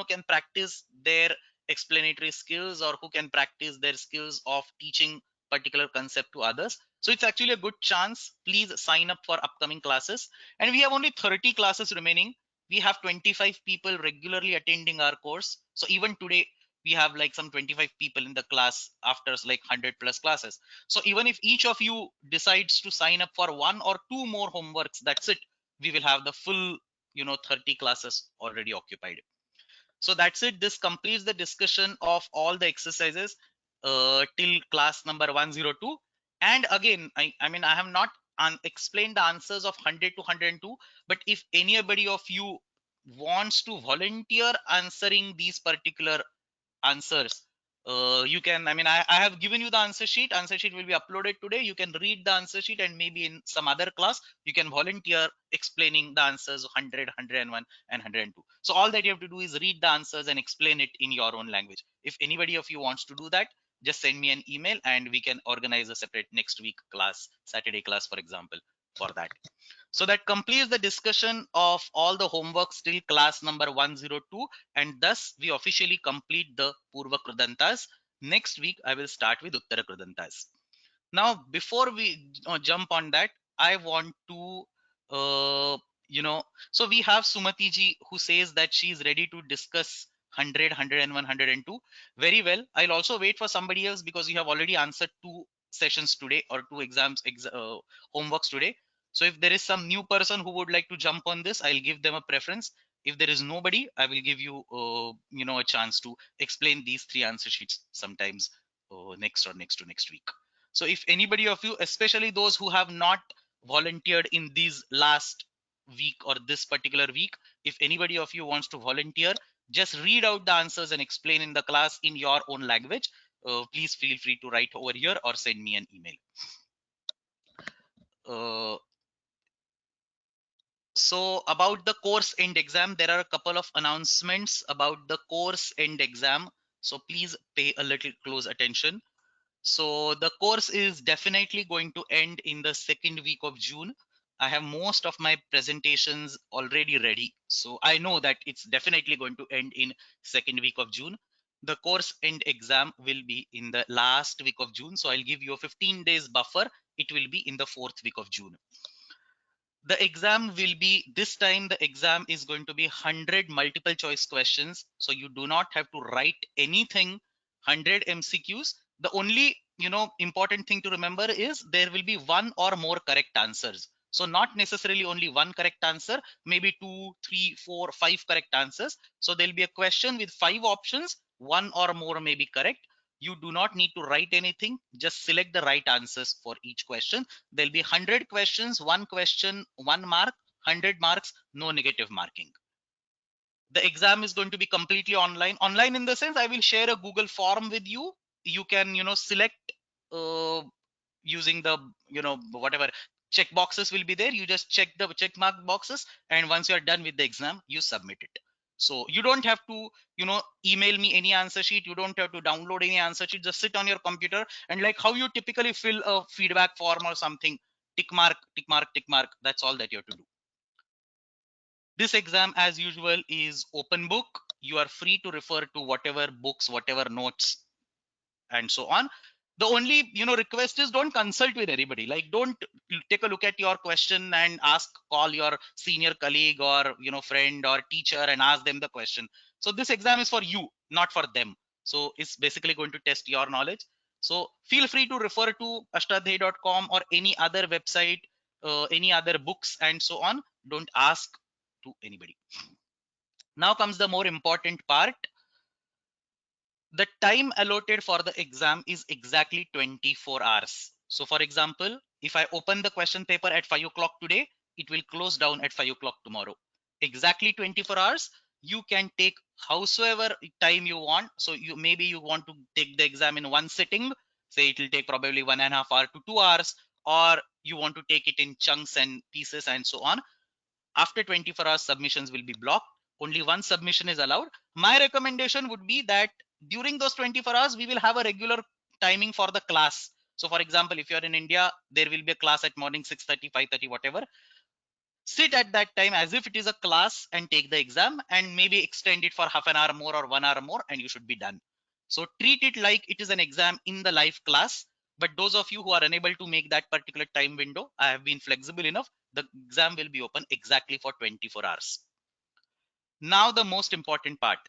can practice their explanatory skills or who can practice their skills of teaching particular concept to others. So it's actually a good chance. Please sign up for upcoming classes. And we have only 30 classes remaining. We have 25 people regularly attending our course. So even today, we have like some 25 people in the class after like 100 plus classes. So even if each of you decides to sign up for 1 or 2 more homeworks, that's it. We will have the full 30 classes already occupied. So that's it. This completes the discussion of all the exercises till class number 102. And again, I mean, I have not explained the answers of 100 to 102, but if anybody of you wants to volunteer answering these particular answers, you can, I mean, I have given you the answer sheet. Answer sheet will be uploaded today. You can read the answer sheet and maybe in some other class you can volunteer explaining the answers 100, 101 and 102. So all that you have to do is read the answers and explain it in your own language. If anybody of you wants to do that, just send me an email and we can organize a separate next week class, Saturday class for example, for that. So that completes the discussion of all the homeworks till class number 102, and thus we officially complete the Purva Krudantas. Next week I will start with Uttara Krudantas. Now before we jump on that, I want to so we have Sumati ji who says that she is ready to discuss 100, 101, 102. Very well. I'll also wait for somebody else because you have already answered 2 sessions today or 2 homeworks today. So if there is some new person who would like to jump on this, I'll give them a preference. If there is nobody, I will give you a chance to explain these 3 answer sheets sometimes next week. So if anybody of you, especially those who have not volunteered in these last week or this particular week, if anybody of you wants to volunteer, just read out the answers and explain in the class in your own language. Please feel free to write over here or send me an email. So about the course end exam, there are a couple of announcements about the course end exam. So please pay a little close attention. So the course is definitely going to end in the second week of June. I have most of my presentations already ready. So I know that it's definitely going to end in second week of June. The course end exam will be in the last week of June. So I'll give you a 15 days buffer. It will be in the fourth week of June. The exam will be, this time the exam is going to be 100 multiple choice questions. So you do not have to write anything, 100 MCQs. The only, important thing to remember is there will be one or more correct answers. So not necessarily only one correct answer, maybe 2, 3, 4, 5 correct answers. So there'll be a question with 5 options, one or more may be correct. You do not need to write anything, just select the right answers for each question. There'll be 100 questions, one question, 1 mark, 100 marks, no negative marking. The exam is going to be completely online in the sense I will share a Google form with you. You can, select using the, whatever check boxes will be there. You just check the check mark boxes, and once you are done with the exam, you submit it. So you don't have to, email me any answer sheet. You don't have to download any answer sheet. Just sit on your computer and like how you typically fill a feedback form or something, tick mark, tick mark, tick mark. That's all that you have to do. This exam, as usual, is open book. You are free to refer to whatever books, whatever notes, and so on. The only, request is don't consult with anybody. Like don't take a look at your question and call your senior colleague or, friend or teacher and ask them the question. So this exam is for you, not for them. So it's basically going to test your knowledge. So feel free to refer to ashtadhyayi.com or any other website, any other books and so on. Don't ask to anybody. Now comes the more important part. The time allotted for the exam is exactly 24 hours. So for example, if I open the question paper at 5 o'clock today, it will close down at 5 o'clock tomorrow. Exactly 24 hours. You can take howsoever time you want. So maybe you want to take the exam in one sitting. Say it will take probably 1.5 hours to 2 hours, or you want to take it in chunks and pieces and so on. After 24 hours, submissions will be blocked. Only one submission is allowed. My recommendation would be that during those 24 hours, we will have a regular timing for the class. So for example, if you're in India, there will be a class at morning 6:30, 5:30, whatever. Sit at that time as if it is a class and take the exam, and maybe extend it for half an hour more or 1 hour more, and you should be done. So treat it like it is an exam in the live class. But those of you who are unable to make that particular time window, I have been flexible enough. The exam will be open exactly for 24 hours. Now the most important part.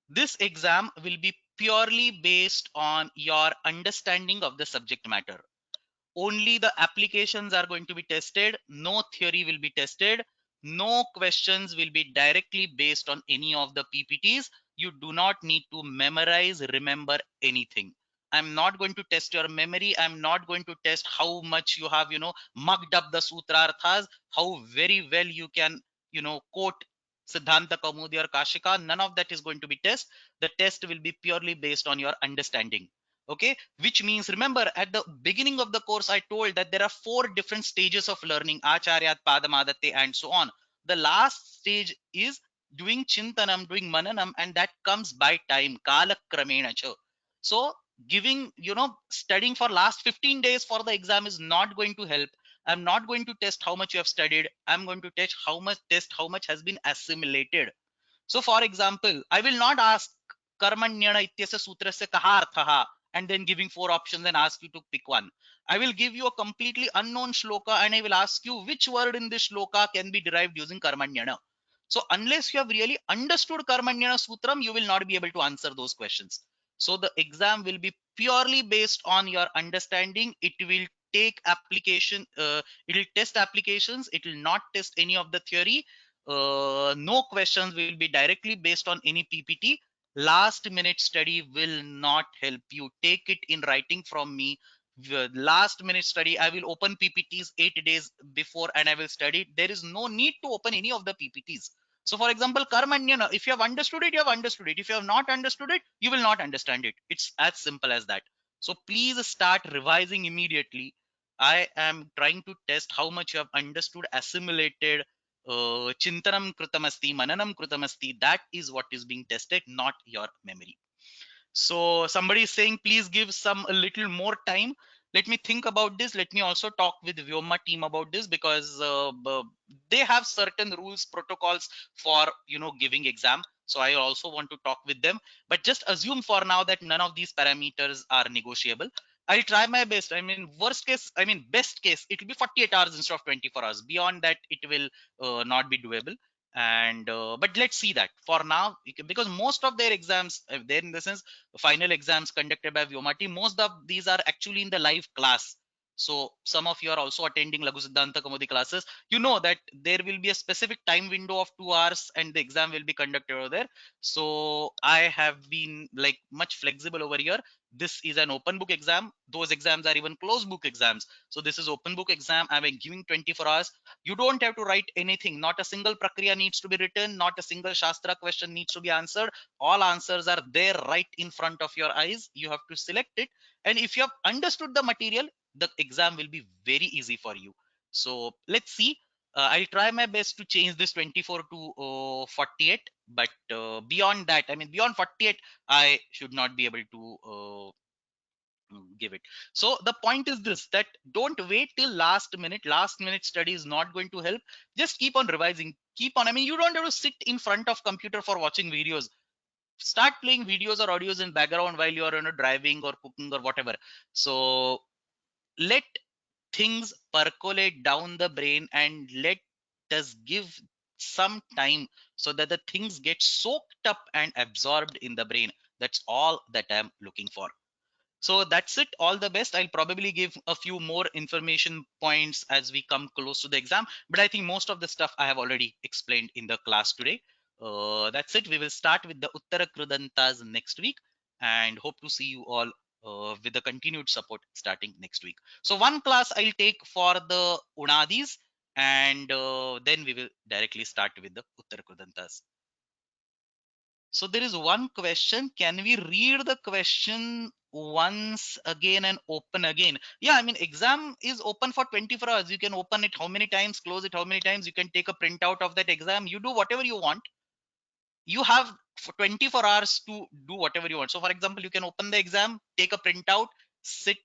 This exam will be purely based on your understanding of the subject matter. Only the applications are going to be tested. No theory will be tested. No questions will be directly based on any of the PPTs. You do not need to memorize, remember anything. I'm not going to test your memory. I'm not going to test how much you have, mugged up the sutrarthas, how very well you can, quote Siddhanta Kaumudi or Kashika. None of that is going to be tested. The test will be purely based on your understanding. Okay, which means remember at the beginning of the course I told that there are 4 different stages of learning, acharyat, padamadatte, and so on. The last stage is doing chintanam, doing mananam, and that comes by time, kala kramena cha. So giving, studying for last 15 days for the exam is not going to help. I'm not going to test how much you have studied. I'm going to test how much has been assimilated. So for example, I will not ask karmanyana ityasya sutrasya kaha arthaha and then giving 4 options and ask you to pick one. I will give you a completely unknown shloka and I will ask you which word in this shloka can be derived using karmanyana. So unless you have really understood karmanyana sutram, you will not be able to answer those questions. So the exam will be purely based on your understanding. It will take application, it will test applications. It will not test any of the theory. No questions will be directly based on any PPT. Last minute study will not help you. Take it in writing from me. last minute study. I will open PPTs 8 days before and I will study. There is no need to open any of the PPTs. So for example, karmanyana, if you have understood it, you have understood it. If you have not understood it, you will not understand it. It's as simple as that. So please start revising immediately. I am trying to test how much you have understood, assimilated, chintanam kritamasti, mananam kritamasti. That is what is being tested, not your memory. So somebody is saying, please give some a little more time. Let me think about this. Let me also talk with Vyoma team about this, because they have certain rules, protocols for giving exam. So I also want to talk with them. But just assume for now that none of these parameters are negotiable. I'll try my best. I mean, worst case, I mean, best case, it will be 48 hours instead of 24 hours. Beyond that, it will not be doable. And but let's see that for now, because most of their exams, they're in the sense final exams conducted by Vyoma team, most of these are actually in the live class. So some of you are also attending Laghu Siddhanta Kaumudi classes. You know that there will be a specific time window of 2 hours and the exam will be conducted over there. So I have been like much flexible over here. This is an open book exam. Those exams are even closed book exams. So this is open book exam. I'm giving 24 hours. You don't have to write anything. Not a single prakriya needs to be written. Not a single shastra question needs to be answered. All answers are there right in front of your eyes. You have to select it. And if you have understood the material, the exam will be very easy for you. So let's see. I'll try my best to change this 24 to 48. But beyond that, I mean, beyond 48, I should not be able to give it. So the point is this, that don't wait till last minute study is not going to help. Just keep on revising, keep on. I mean, you don't have to sit in front of computer for watching videos. Start playing videos or audios in background while you are driving or cooking or whatever. So let things percolate down the brain and let us give some time so that the things get soaked up and absorbed in the brain. That's all that I'm looking for. So that's it. All the best. I'll probably give a few more information points as we come close to the exam, but I think most of the stuff I have already explained in the class today. That's it. We will start with the Uttara Krudantas next week and hope to see you all with the continued support starting next week. So one class I'll take for the Unadis, and then we will directly start with the Uttara Krudantas. So there is one question. Can we read the question once again and open again? Yeah, I mean, exam is open for 24 hours. You can open it how many times, close it how many times. You can take a printout of that exam. You do whatever you want. You have for 24 hours to do whatever you want. So for example, you can open the exam, take a printout, sit,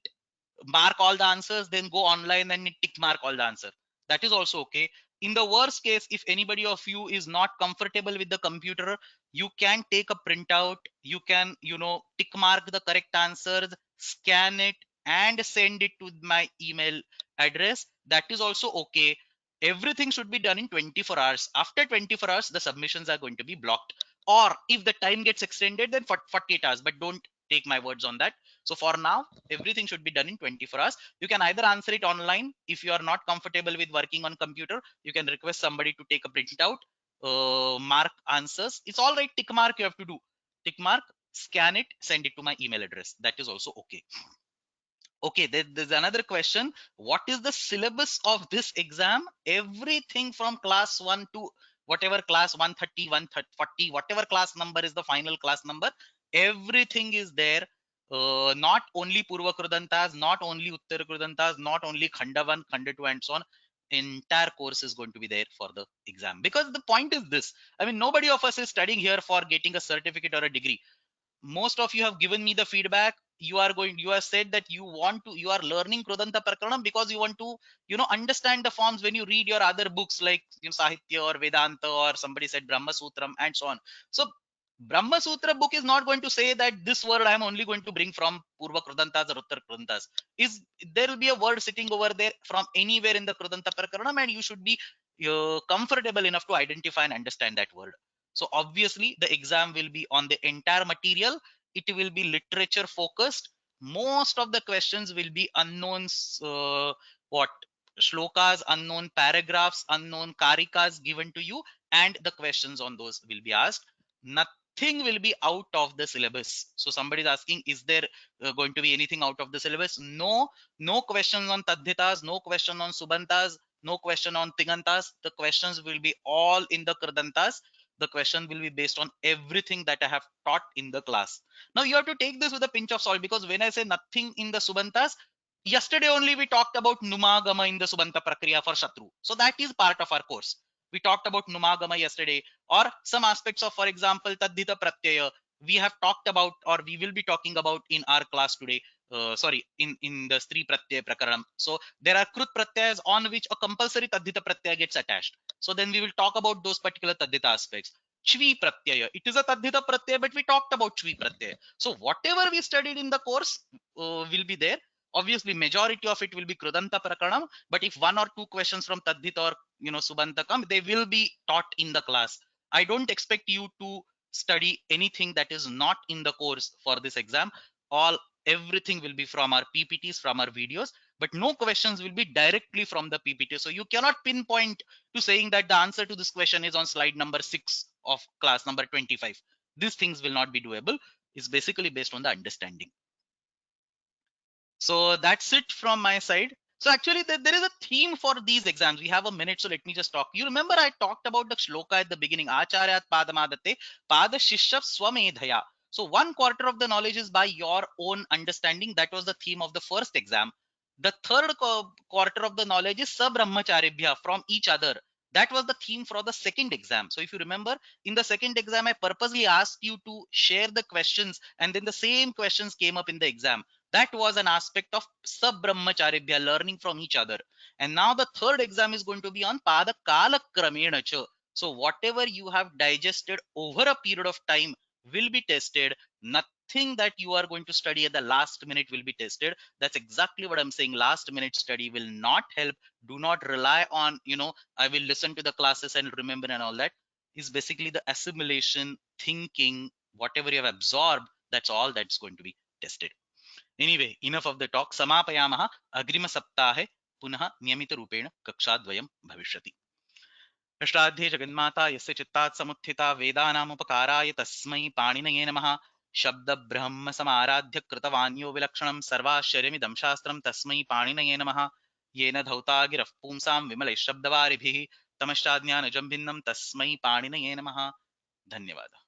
mark all the answers, then go online and tick mark all the answer. That is also okay. In the worst case, if anybody of you is not comfortable with the computer, you can take a printout, you can tick mark the correct answers, scan it and send it to my email address. That is also okay. Everything should be done in 24 hours. After 24 hours, the submissions are going to be blocked, or if the time gets extended, then for 48 hours. But don't take my words on that. So for now, everything should be done in 24 hours. You can either answer it online. If you are not comfortable with working on computer, you can request somebody to take a printout, mark answers. It's all right. Tick mark you have to do. Tick mark, scan it, send it to my email address. That is also okay. Okay, there's another question. What is the syllabus of this exam? Everything from class 1 to whatever class 130, 140, whatever class number is the final class number, everything is there. Not only Purva Krudantas, not only Uttara Krudantas, not only Khanda 1, Khanda 2 and so on. Entire course is going to be there for the exam. Because the point is this, I mean, nobody of us is studying here for getting a certificate or a degree. Most of you have given me the feedback. You have said that you are learning Krudanta Prakaranam because you want to understand the forms when you read your other books like Sahitya or Vedanta, or somebody said Brahma Sutram and so on. So Brahma Sutra book is not going to say that this word I am only going to bring from Purva Krudantas or Uttar Krudantas. There will be a word sitting over there from anywhere in the Krudanta Prakaranam, and you should be comfortable enough to identify and understand that word. So obviously the exam will be on the entire material. It will be literature focused. Most of the questions will be unknowns, what shlokas, unknown paragraphs, unknown karikas given to you, and the questions on those will be asked. nothing will be out of the syllabus. So somebody is asking, is there going to be anything out of the syllabus? No, no questions on tadhitas, no question on subantas, no question on tigantas. The questions will be all in the kridantas. The question will be based on everything that I have taught in the class. Now you have to take this with a pinch of salt, because when I say nothing in the subantas, yesterday only we talked about numagama in the subanta prakriya for Shatru. So that is part of our course. We talked about numagama yesterday, or some aspects of, for example, tadhita pratyaya. We have talked about, or we will be talking about in our class today. In the Stri Pratyaya Prakaranam. So there are Krut Pratyayas on which a compulsory Tadhita Pratyaya gets attached. So then we will talk about those particular Tadhita aspects. Chvi Pratyaya. It is a Tadhita Pratyaya, but we talked about Chvi Pratyaya. So whatever we studied in the course will be there. Obviously, majority of it will be Krudanta Prakaranam, but if one or two questions from Tadhita or Subanta come, they will be taught in the class. I don't expect you to study anything that is not in the course for this exam. Everything will be from our PPTs, from our videos, but no questions will be directly from the PPT. So you cannot pinpoint to saying that the answer to this question is on slide number 6 of class number 25. These things will not be doable. It's basically based on the understanding. So that's it from my side. So actually there is a theme for these exams. We have a minute, so let me just talk. You remember I talked about the shloka at the beginning. Acharyat padamadate padashishya swamedhaya. So 1/4 of the knowledge is by your own understanding. That was the theme of the first exam. The third quarter of the knowledge is sabrahmacharibhya, from each other. That was the theme for the second exam. So if you remember, in the second exam, I purposely asked you to share the questions, and then the same questions came up in the exam. That was an aspect of sabrahmacharibhya, learning from each other. And now the third exam is going to be on pada kala kramena cha. So whatever you have digested over a period of time will be tested. Nothing that you are going to study at the last minute will be tested. That's exactly what I'm saying. Last minute study will not help. Do not rely on, I will listen to the classes and remember and all that. Is basically the assimilation, thinking, whatever you have absorbed, that's all that's going to be tested. Anyway, enough of the talk. Samapayamaha. Agrima saptahe पुनः नियमित रूपेण कक्षाद्वयं भविष्यति. अष्टाध्ये जगन्माता यस्य चित्तात् समुत्थिता वेदानामुपकाराय तस्मै पाणिनये नमः. शब्द ब्रह्म समाराध्य कृतवान्यो विलक्षणं सर्वाश्चर्यमिदं शास्त्रं तस्मै पाणिनये नमः. येन धौता गिरः पुंसां विमलैः शब्दवारिभिः तमश्चाज्ञानजं भिन्नं तस्मै पाणिनये नमः. धन्यवादः.